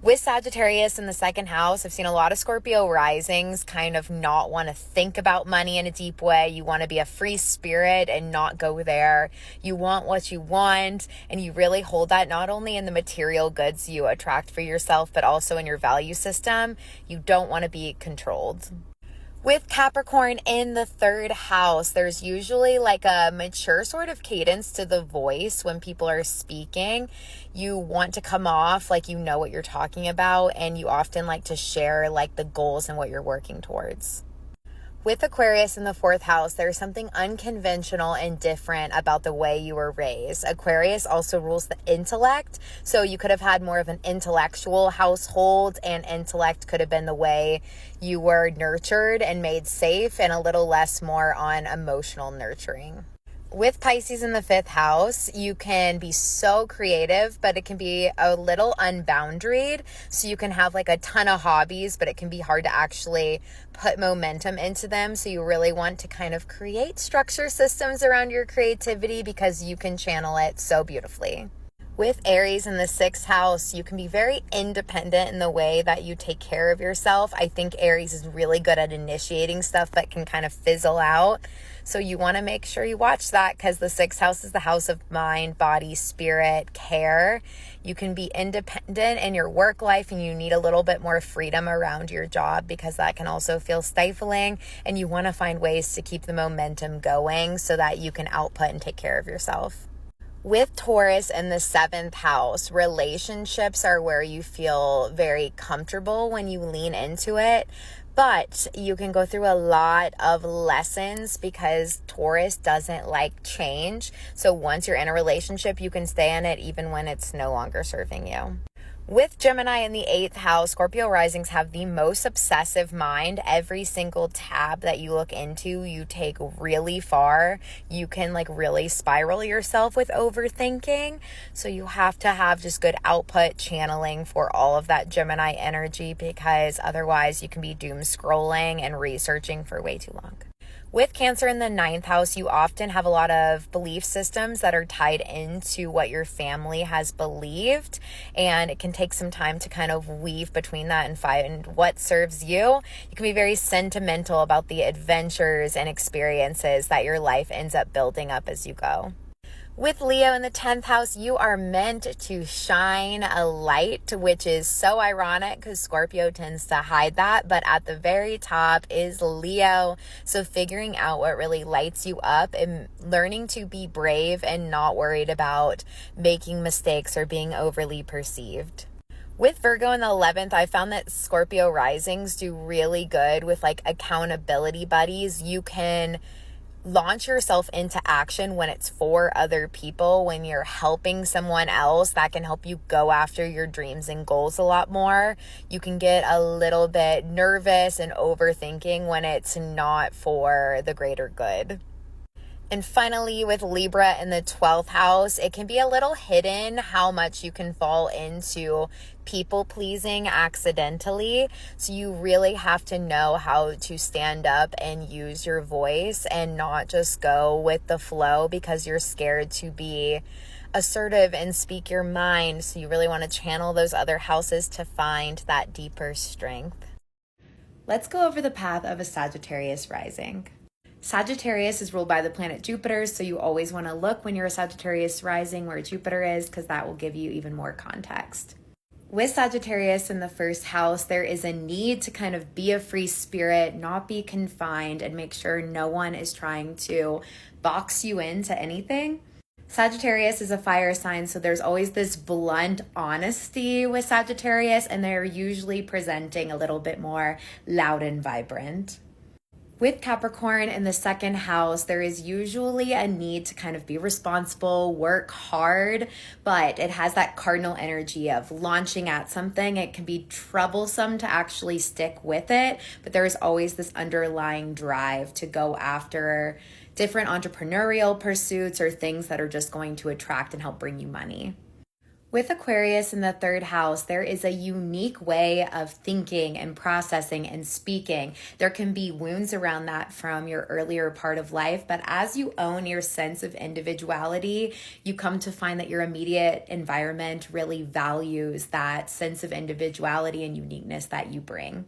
With Sagittarius in the 2nd house, I've seen a lot of Scorpio risings kind of not want to think about money in a deep way. You want to be a free spirit and not go there. You want what you want, and you really hold that not only in the material goods you attract for yourself, but also in your value system. You don't want to be controlled. With Capricorn in the 3rd house, there's usually a mature sort of cadence to the voice when people are speaking. You want to come off like you know what you're talking about, and you often like to share the goals and what you're working towards. With Aquarius in the 4th house, there's something unconventional and different about the way you were raised. Aquarius also rules the intellect, so you could have had more of an intellectual household, and intellect could have been the way you were nurtured and made safe, and a little less more on emotional nurturing. With Pisces in the 5th house, you can be so creative, but it can be a little unboundaried. So you can have a ton of hobbies, but it can be hard to actually put momentum into them. So you really want to kind of create structure systems around your creativity because you can channel it so beautifully. With Aries in the 6th house, you can be very independent in the way that you take care of yourself. I think Aries is really good at initiating stuff that can kind of fizzle out. So you want to make sure you watch that, because the 6th house is the house of mind, body, spirit, care. You can be independent in your work life, and you need a little bit more freedom around your job because that can also feel stifling. And you want to find ways to keep the momentum going so that you can output and take care of yourself. With Taurus in the 7th house, relationships are where you feel very comfortable when you lean into it, but you can go through a lot of lessons because Taurus doesn't like change. So once you're in a relationship, you can stay in it even when it's no longer serving you. With Gemini in the 8th house, Scorpio risings have the most obsessive mind. Every single tab that you look into, you take really far. You can really spiral yourself with overthinking. So you have to have just good output channeling for all of that Gemini energy, because otherwise you can be doom scrolling and researching for way too long. With Cancer in the 9th house, you often have a lot of belief systems that are tied into what your family has believed, and it can take some time to kind of weave between that and find what serves you. You can be very sentimental about the adventures and experiences that your life ends up building up as you go. With Leo in the 10th house, you are meant to shine a light, which is so ironic because Scorpio tends to hide that. But at the very top is Leo. So figuring out what really lights you up and learning to be brave and not worried about making mistakes or being overly perceived. With Virgo in the 11th, I found that Scorpio risings do really good with accountability buddies. You can launch yourself into action when it's for other people. When you're helping someone else, that can help you go after your dreams and goals a lot more. You can get a little bit nervous and overthinking when it's not for the greater good. And finally, with Libra in the 12th house, it can be a little hidden how much you can fall into people pleasing accidentally. So you really have to know how to stand up and use your voice and not just go with the flow because you're scared to be assertive and speak your mind. So you really want to channel those other houses to find that deeper strength. Let's go over the path of a Sagittarius rising. Sagittarius is ruled by the planet Jupiter, so you always want to look when you're a Sagittarius rising where Jupiter is, because that will give you even more context. With Sagittarius in the 1st house, there is a need to kind of be a free spirit, not be confined, and make sure no one is trying to box you into anything. Sagittarius is a fire sign, so there's always this blunt honesty with Sagittarius, and they're usually presenting a little bit more loud and vibrant. With Capricorn in the 2nd house, there is usually a need to kind of be responsible, work hard, but it has that cardinal energy of launching at something. It can be troublesome to actually stick with it, but there is always this underlying drive to go after different entrepreneurial pursuits or things that are just going to attract and help bring you money. With Aquarius in the 3rd house, there is a unique way of thinking and processing and speaking. There can be wounds around that from your earlier part of life, but as you own your sense of individuality, you come to find that your immediate environment really values that sense of individuality and uniqueness that you bring.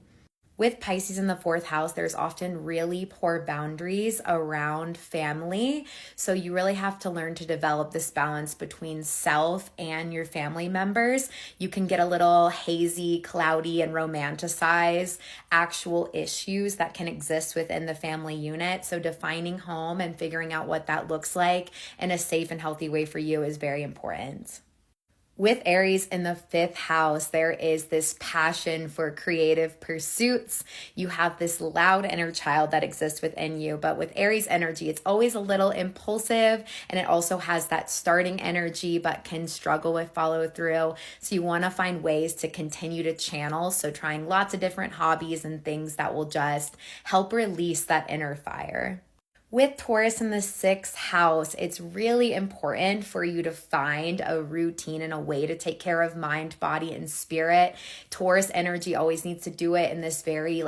With Pisces in the 4th house, there's often really poor boundaries around family. So you really have to learn to develop this balance between self and your family members. You can get a little hazy, cloudy, and romanticize actual issues that can exist within the family unit. So defining home and figuring out what that looks like in a safe and healthy way for you is very important. With Aries in the 5th house, there is this passion for creative pursuits. You have this loud inner child that exists within you. But with Aries energy, it's always a little impulsive, and it also has that starting energy, but can struggle with follow through. So you want to find ways to continue to channel. So trying lots of different hobbies and things that will just help release that inner fire. With Taurus in the 6th house, it's really important for you to find a routine and a way to take care of mind, body, and spirit. Taurus energy always needs to do it in this very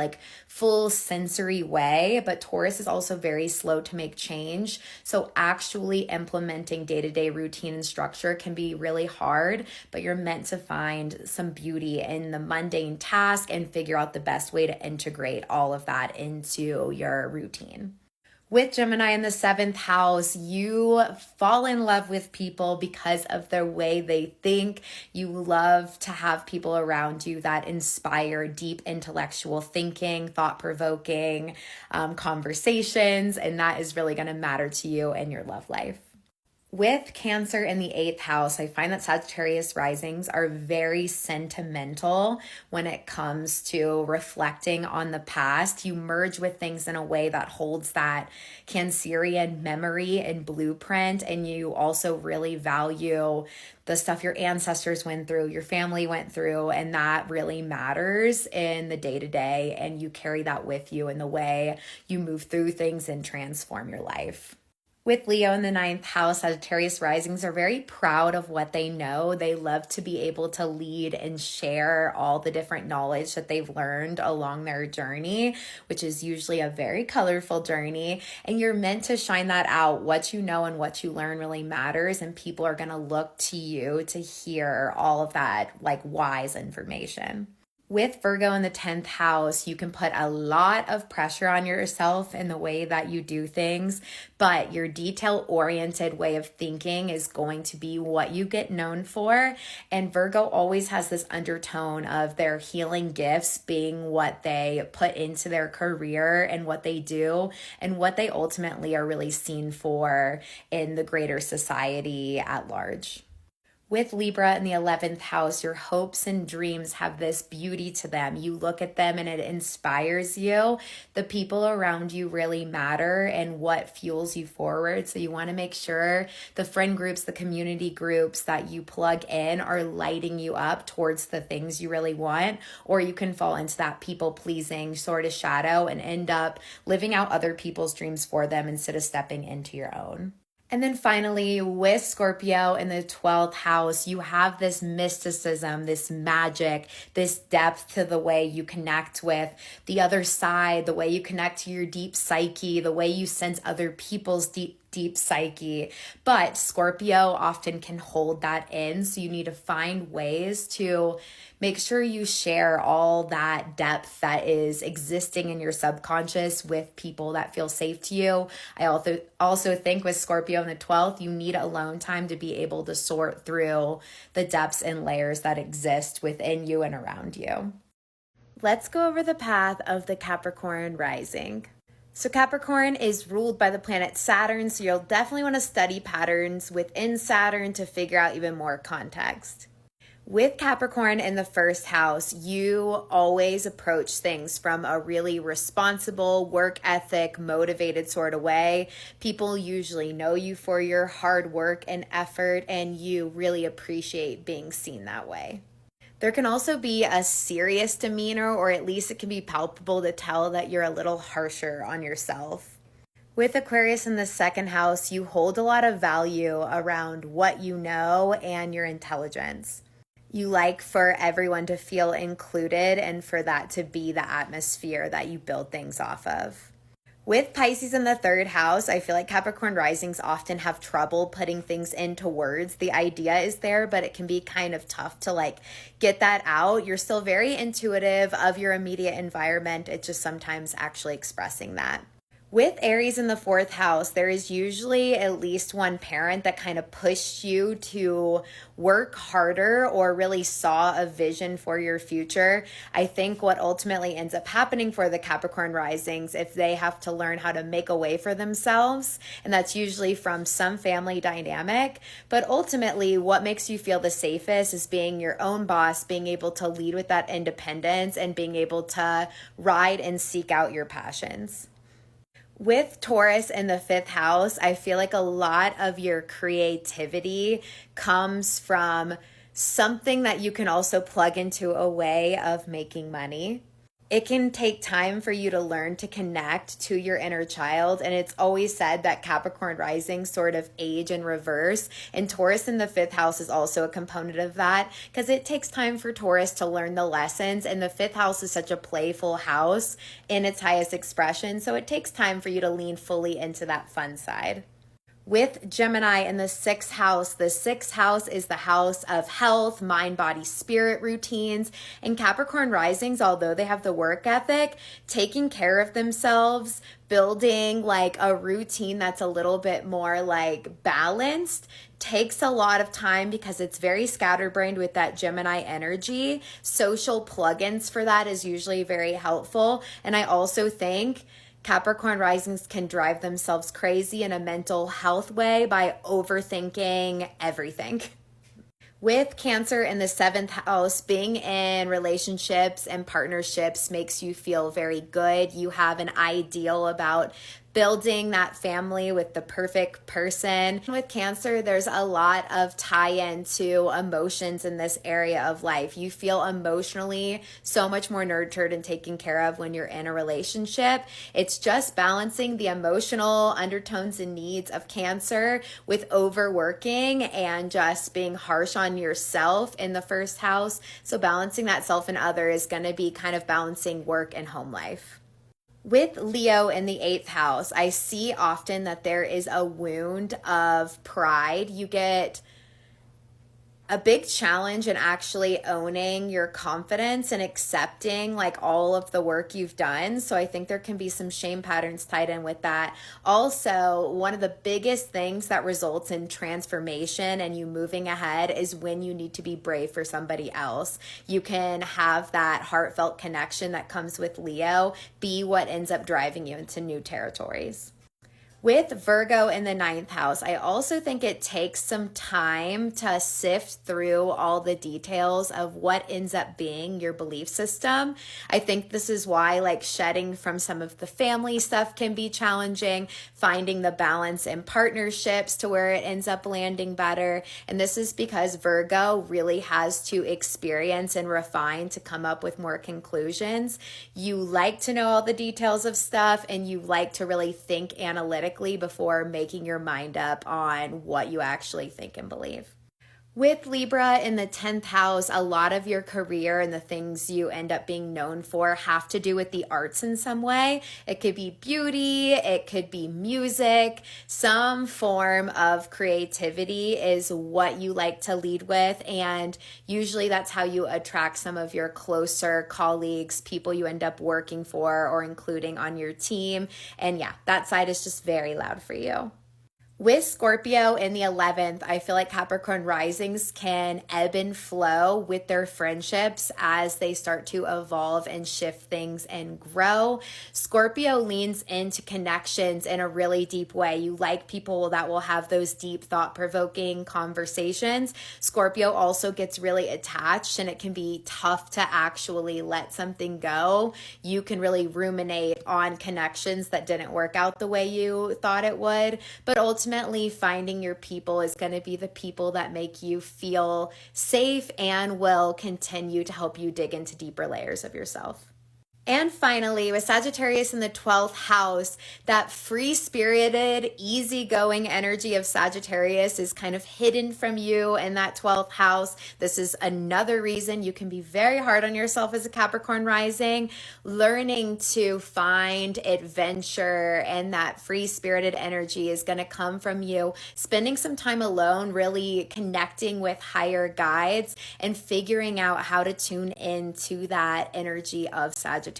full sensory way, but Taurus is also very slow to make change. So actually implementing day-to-day routine and structure can be really hard, but you're meant to find some beauty in the mundane task and figure out the best way to integrate all of that into your routine. With Gemini in the 7th house, you fall in love with people because of the way they think. You love to have people around you that inspire deep intellectual thinking, thought-provoking conversations, and that is really going to matter to you in your love life. With Cancer in the 8th house, I find that Sagittarius risings are very sentimental when it comes to reflecting on the past. You merge with things in a way that holds that Cancerian memory and blueprint, and you also really value the stuff your ancestors went through, your family went through, and that really matters in the day to day. And you carry that with you in the way you move through things and transform your life. With Leo in the 9th house, Sagittarius risings are very proud of what they know. They love to be able to lead and share all the different knowledge that they've learned along their journey, which is usually a very colorful journey. And you're meant to shine that out. What you know and what you learn really matters, and people are going to look to you to hear all of that like wise information. With Virgo in the 10th house, you can put a lot of pressure on yourself in the way that you do things, but your detail-oriented way of thinking is going to be what you get known for. And Virgo always has this undertone of their healing gifts being what they put into their career and what they do and what they ultimately are really seen for in the greater society at large. With Libra in the 11th house, your hopes and dreams have this beauty to them. You look at them and it inspires you. The people around you really matter and what fuels you forward. So you want to make sure the friend groups, the community groups that you plug in are lighting you up towards the things you really want, or you can fall into that people-pleasing sort of shadow and end up living out other people's dreams for them instead of stepping into your own. And then finally, with Scorpio in the 12th house, you have this mysticism, this magic, this depth to the way you connect with the other side, the way you connect to your deep psyche, the way you sense other people's deep psyche. But Scorpio often can hold that in. So you need to find ways to make sure you share all that depth that is existing in your subconscious with people that feel safe to you. I also think with Scorpio in the 12th, you need alone time to be able to sort through the depths and layers that exist within you and around you. Let's go over the path of the Capricorn rising. So Capricorn is ruled by the planet Saturn, so you'll definitely want to study patterns within Saturn to figure out even more context. With Capricorn in the first house, you always approach things from a really responsible, work ethic, motivated sort of way. People usually know you for your hard work and effort, and you really appreciate being seen that way. There can also be a serious demeanor, or at least it can be palpable to tell that you're a little harsher on yourself. With Aquarius in the second house, you hold a lot of value around what you know and your intelligence. You like for everyone to feel included and for that to be the atmosphere that you build things off of. With Pisces in the third house, I feel like Capricorn risings often have trouble putting things into words. The idea is there, but it can be kind of tough to get that out. You're still very intuitive of your immediate environment. It's just sometimes actually expressing that. With Aries in the fourth house, there is usually at least one parent that kind of pushed you to work harder or really saw a vision for your future. I think what ultimately ends up happening for the Capricorn risings, if they have to learn how to make a way for themselves, and that's usually from some family dynamic, but ultimately what makes you feel the safest is being your own boss, being able to lead with that independence, and being able to ride and seek out your passions. With Taurus in the fifth house, I feel like a lot of your creativity comes from something that you can also plug into a way of making money. It can take time for you to learn to connect to your inner child. And it's always said that Capricorn rising sort of age in reverse. And Taurus in the fifth house is also a component of that because it takes time for Taurus to learn the lessons. And the fifth house is such a playful house in its highest expression. So it takes time for you to lean fully into that fun side. With Gemini in the sixth house is the house of health, mind, body, spirit routines. And Capricorn risings, although they have the work ethic, taking care of themselves, building a routine that's a little bit more balanced takes a lot of time because it's very scatterbrained with that Gemini energy. Social plugins for that is usually very helpful. And I also think Capricorn risings can drive themselves crazy in a mental health way by overthinking everything. With Cancer in the seventh house, being in relationships and partnerships makes you feel very good. You have an ideal about building that family with the perfect person. With Cancer, there's a lot of tie-in to emotions in this area of life. You feel emotionally so much more nurtured and taken care of when you're in a relationship. It's just balancing the emotional undertones and needs of Cancer with overworking and just being harsh on yourself in the first house. So balancing that self and other is going to be kind of balancing work and home life. With Leo in the eighth house, I see often that there is a wound of pride. You get a big challenge in actually owning your confidence and accepting like all of the work you've done. So I think there can be some shame patterns tied in with that. Also, one of the biggest things that results in transformation and you moving ahead is when you need to be brave for somebody else. You can have that heartfelt connection that comes with Leo be what ends up driving you into new territories. With Virgo in the ninth house, I also think it takes some time to sift through all the details of what ends up being your belief system. I think this is why like shedding from some of the family stuff can be challenging, finding the balance in partnerships to where it ends up landing better. And this is because Virgo really has to experience and refine to come up with more conclusions. You like to know all the details of stuff and you like to really think analytically before making your mind up on what you actually think and believe. With Libra in the 10th house, a lot of your career and the things you end up being known for have to do with the arts in some way. It could be beauty, it could be music, some form of creativity is what you like to lead with. And usually that's how you attract some of your closer colleagues, people you end up working for or including on your team. And yeah, that side is just very loud for you. With Scorpio in the 11th, I feel like Capricorn risings can ebb and flow with their friendships as they start to evolve and shift things and grow. Scorpio leans into connections in a really deep way. You like people that will have those deep, thought-provoking conversations. Scorpio also gets really attached and it can be tough to actually let something go. You can really ruminate on connections that didn't work out the way you thought it would, but ultimately finding your people is going to be the people that make you feel safe and will continue to help you dig into deeper layers of yourself. And finally, with Sagittarius in the 12th house, that free-spirited, easygoing energy of Sagittarius is kind of hidden from you in that 12th house. This is another reason you can be very hard on yourself as a Capricorn rising. Learning to find adventure and that free-spirited energy is going to come from you spending some time alone, really connecting with higher guides and figuring out how to tune into that energy of Sagittarius.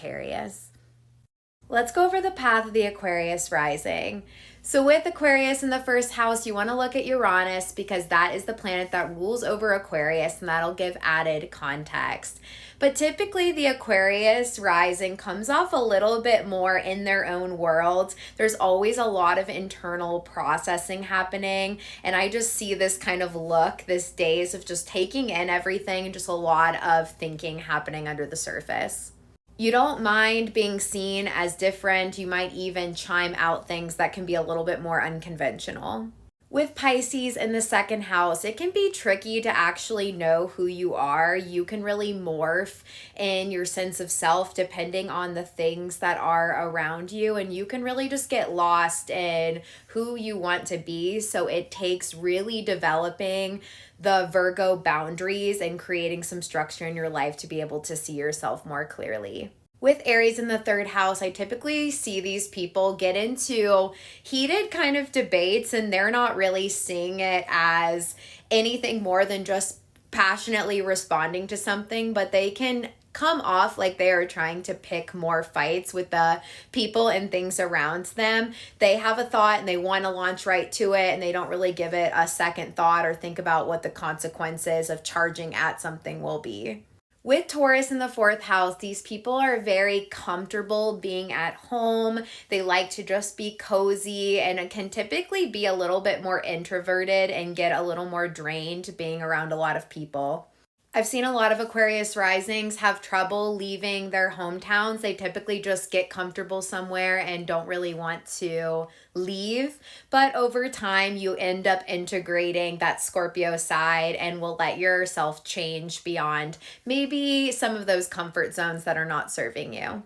Let's go over the path of the Aquarius rising. So with Aquarius in the first house, you want to look at Uranus because that is the planet that rules over Aquarius and that'll give added context. But typically the Aquarius rising comes off a little bit more in their own world. There's always a lot of internal processing happening. And I just see this kind of look, this days of just taking in everything and just a lot of thinking happening under the surface. You don't mind being seen as different. You might even chime out things that can be a little bit more unconventional. With Pisces in the second house, it can be tricky to actually know who you are. You can really morph in your sense of self depending on the things that are around you, and you can really just get lost in who you want to be. So it takes really developing the Virgo boundaries and creating some structure in your life to be able to see yourself more clearly. With Aries in the third house, I typically see these people get into heated kind of debates and they're not really seeing it as anything more than just passionately responding to something, but they can come off like they are trying to pick more fights with the people and things around them. They have a thought and they want to launch right to it and they don't really give it a second thought or think about what the consequences of charging at something will be. With Taurus in the fourth house, these people are very comfortable being at home. They like to just be cozy and can typically be a little bit more introverted and get a little more drained being around a lot of people. I've seen a lot of Aquarius risings have trouble leaving their hometowns. They typically just get comfortable somewhere and don't really want to leave. But over time, you end up integrating that Scorpio side and will let yourself change beyond maybe some of those comfort zones that are not serving you.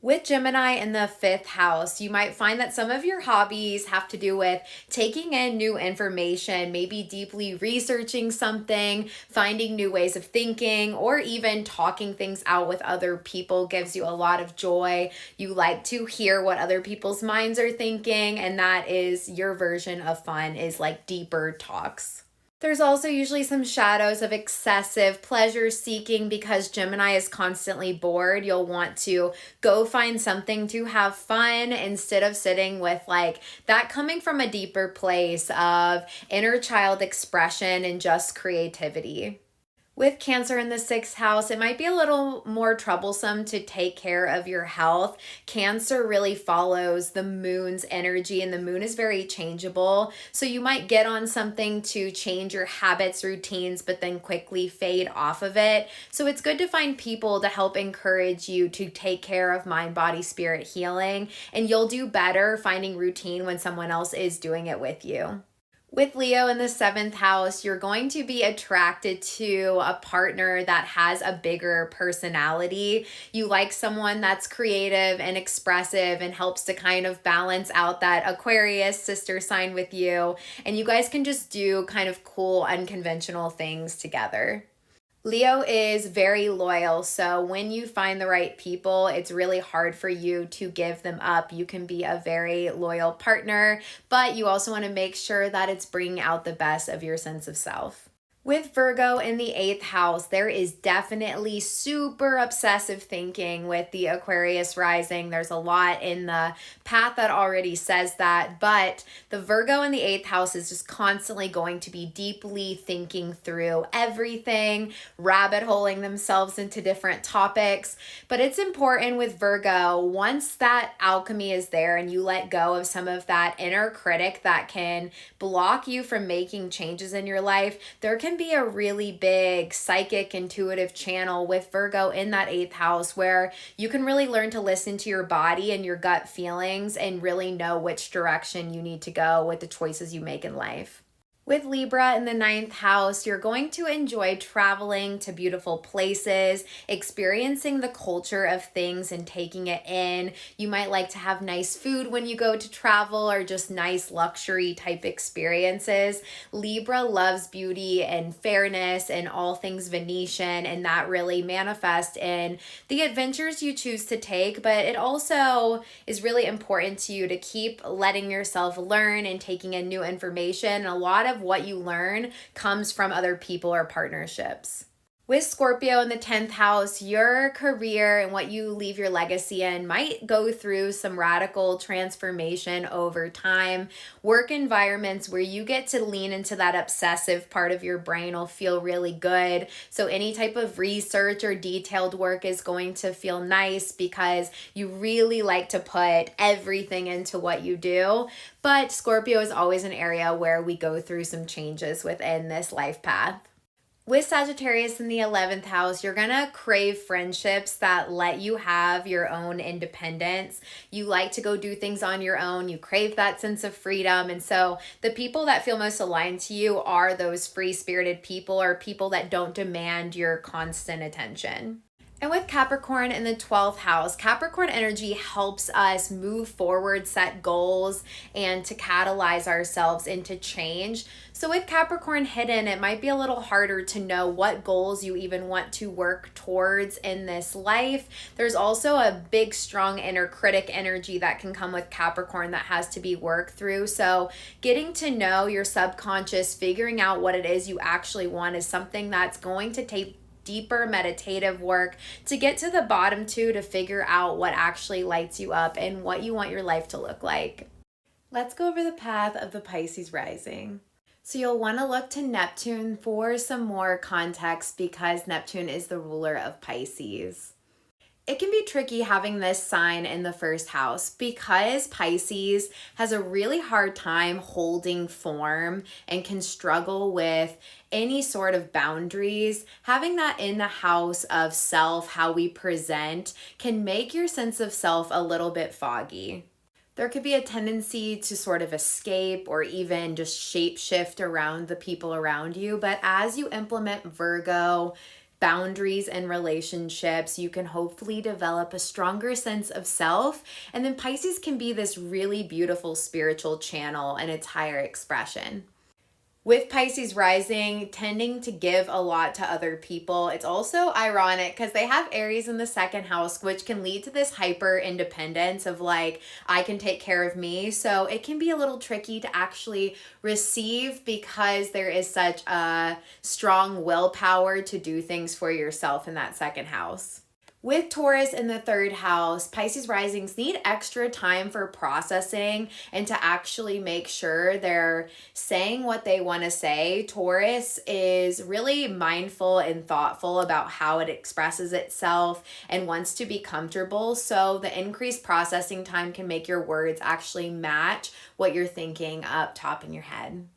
With Gemini in the fifth house, you might find that some of your hobbies have to do with taking in new information, maybe deeply researching something, finding new ways of thinking, or even talking things out with other people gives you a lot of joy. You like to hear what other people's minds are thinking, and that is your version of fun, is like deeper talks. There's also usually some shadows of excessive pleasure seeking because Gemini is constantly bored. You'll want to go find something to have fun instead of sitting with like that coming from a deeper place of inner child expression and just creativity. With Cancer in the sixth house, it might be a little more troublesome to take care of your health. Cancer really follows the moon's energy, and the moon is very changeable. So you might get on something to change your habits, routines, but then quickly fade off of it. So it's good to find people to help encourage you to take care of mind, body, spirit healing, and you'll do better finding routine when someone else is doing it with you. With Leo in the seventh house, you're going to be attracted to a partner that has a bigger personality. You like someone that's creative and expressive and helps to kind of balance out that Aquarius sister sign with you. And you guys can just do kind of cool, unconventional things together. Leo is very loyal, so when you find the right people, it's really hard for you to give them up. You can be a very loyal partner, but you also want to make sure that it's bringing out the best of your sense of self. With Virgo in the eighth house, there is definitely super obsessive thinking with the Aquarius rising. There's a lot in the path that already says that, but the Virgo in the eighth house is just constantly going to be deeply thinking through everything, rabbit holing themselves into different topics. But it's important with Virgo, once that alchemy is there and you let go of some of that inner critic that can block you from making changes in your life, there can be a really big psychic intuitive channel with Virgo in that eighth house where you can really learn to listen to your body and your gut feelings and really know which direction you need to go with the choices you make in life. With Libra in the ninth house, you're going to enjoy traveling to beautiful places, experiencing the culture of things and taking it in. You might like to have nice food when you go to travel or just nice luxury type experiences. Libra loves beauty and fairness and all things Venetian, and that really manifests in the adventures you choose to take, but it also is really important to you to keep letting yourself learn and taking in new information. A lot of what you learn comes from other people or partnerships. With Scorpio in the 10th house, your career and what you leave your legacy in might go through some radical transformation over time. Work environments where you get to lean into that obsessive part of your brain will feel really good. So any type of research or detailed work is going to feel nice because you really like to put everything into what you do. But Scorpio is always an area where we go through some changes within this life path. With Sagittarius in the 11th house, you're going to crave friendships that let you have your own independence. You like to go do things on your own. You crave that sense of freedom. And so the people that feel most aligned to you are those free-spirited people or people that don't demand your constant attention. And with Capricorn in the 12th house, Capricorn energy helps us move forward, set goals, and to catalyze ourselves into change. So with Capricorn hidden, it might be a little harder to know what goals you even want to work towards in this life. There's also a big, strong inner critic energy that can come with Capricorn that has to be worked through. So getting to know your subconscious, figuring out what it is you actually want is something that's going to take deeper meditative work to get to the bottom to figure out what actually lights you up and what you want your life to look like. Let's go over the path of the Pisces rising. So you'll want to look to Neptune for some more context because Neptune is the ruler of Pisces. It can be tricky having this sign in the first house because Pisces has a really hard time holding form and can struggle with any sort of boundaries. Having that in the house of self, how we present, can make your sense of self a little bit foggy. There could be a tendency to sort of escape or even just shape shift around the people around you. But as you implement Virgo, boundaries and relationships, you can hopefully develop a stronger sense of self. And then Pisces can be this really beautiful spiritual channel and its higher expression. With Pisces rising tending to give a lot to other people, it's also ironic because they have Aries in the second house, which can lead to this hyper independence of like, I can take care of me. So it can be a little tricky to actually receive because there is such a strong willpower to do things for yourself in that second house. With Taurus in the third house, Pisces risings need extra time for processing and to actually make sure they're saying what they want to say. Taurus is really mindful and thoughtful about how it expresses itself and wants to be comfortable. So the increased processing time can make your words actually match what you're thinking up top in your head.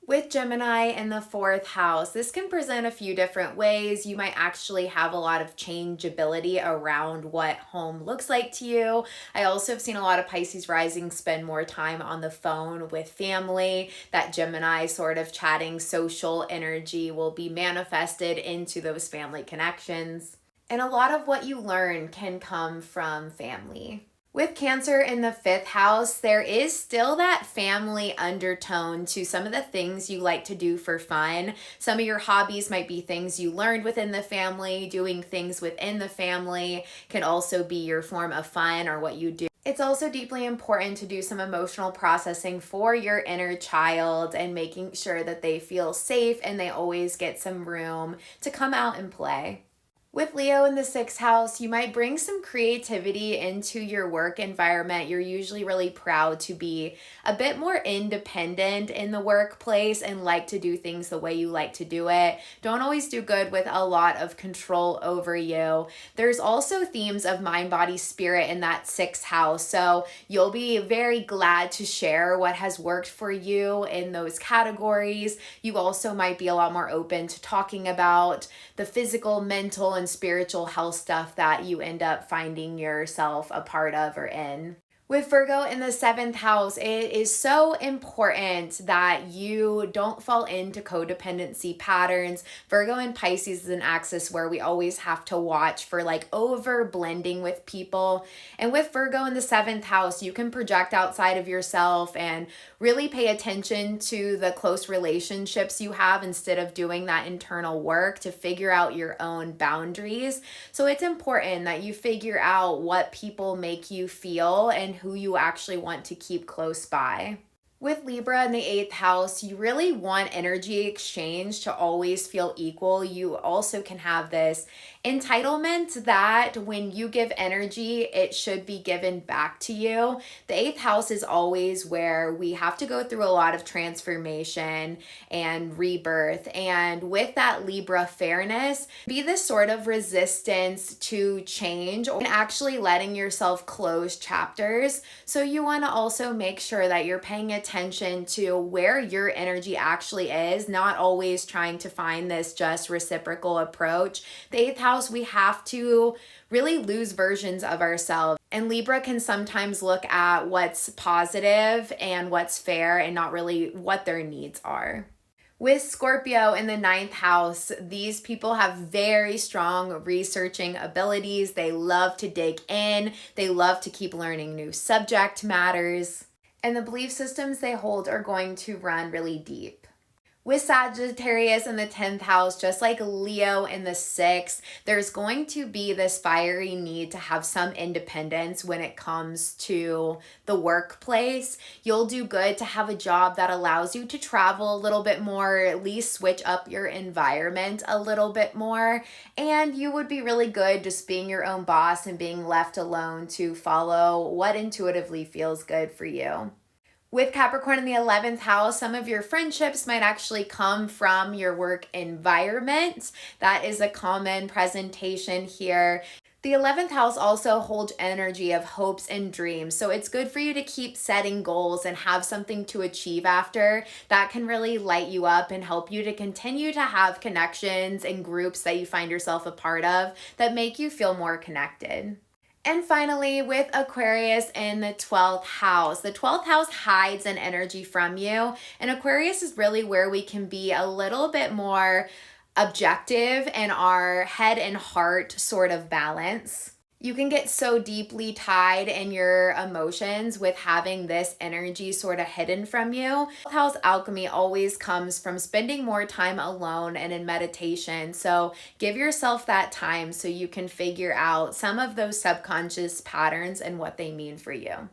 With Gemini in the fourth house, this can present a few different ways. You might actually have a lot of changeability around what home looks like to you. I also have seen a lot of Pisces rising spend more time on the phone with family. That Gemini sort of chatting social energy will be manifested into those family connections. And a lot of what you learn can come from family. With Cancer in the fifth house, there is still that family undertone to some of the things you like to do for fun. Some of your hobbies might be things you learned within the family. Doing things within the family can also be your form of fun or what you do. It's also deeply important to do some emotional processing for your inner child and making sure that they feel safe and they always get some room to come out and play. With Leo in the sixth house, you might bring some creativity into your work environment. You're usually really proud to be a bit more independent in the workplace and like to do things the way you like to do it. Don't always do good with a lot of control over you. There's also themes of mind, body, spirit in that sixth house. So you'll be very glad to share what has worked for you in those categories. You also might be a lot more open to talking about the physical, mental, and spiritual health stuff that you end up finding yourself a part of or in. With Virgo in the seventh house, it is so important that you don't fall into codependency patterns. Virgo and Pisces is an axis where we always have to watch for like over blending with people. And with Virgo in the seventh house, you can project outside of yourself and really pay attention to the close relationships you have instead of doing that internal work to figure out your own boundaries. So it's important that you figure out what people make you feel and who you actually want to keep close by. With Libra in the eighth house, you really want energy exchange to always feel equal. You also can have this entitlement that when you give energy, it should be given back to you. The eighth house is always where we have to go through a lot of transformation and rebirth. And with that Libra fairness, be this sort of resistance to change and actually letting yourself close chapters. So you want to also make sure that you're paying attention to where your energy actually is, not always trying to find this just reciprocal approach. The eighth house, we have to really lose versions of ourselves. And Libra can sometimes look at what's positive and what's fair and not really what their needs are. With Scorpio in the ninth house, these people have very strong researching abilities. They love to dig in. They love to keep learning new subject matters. And the belief systems they hold are going to run really deep. With Sagittarius in the 10th house, just like Leo in the 6th, there's going to be this fiery need to have some independence when it comes to the workplace. You'll do good to have a job that allows you to travel a little bit more, at least switch up your environment a little bit more. And you would be really good just being your own boss and being left alone to follow what intuitively feels good for you. With Capricorn in the 11th house, some of your friendships might actually come from your work environment. That is a common presentation here. The 11th house also holds energy of hopes and dreams. So it's good for you to keep setting goals and have something to achieve after. That can really light you up and help you to continue to have connections and groups that you find yourself a part of that make you feel more connected. And finally, with Aquarius in the 12th house, the 12th house hides an energy from you. And Aquarius is really where we can be a little bit more objective and our head and heart sort of balance. You can get so deeply tied in your emotions with having this energy sort of hidden from you. House alchemy always comes from spending more time alone and in meditation. So give yourself that time so you can figure out some of those subconscious patterns and what they mean for you.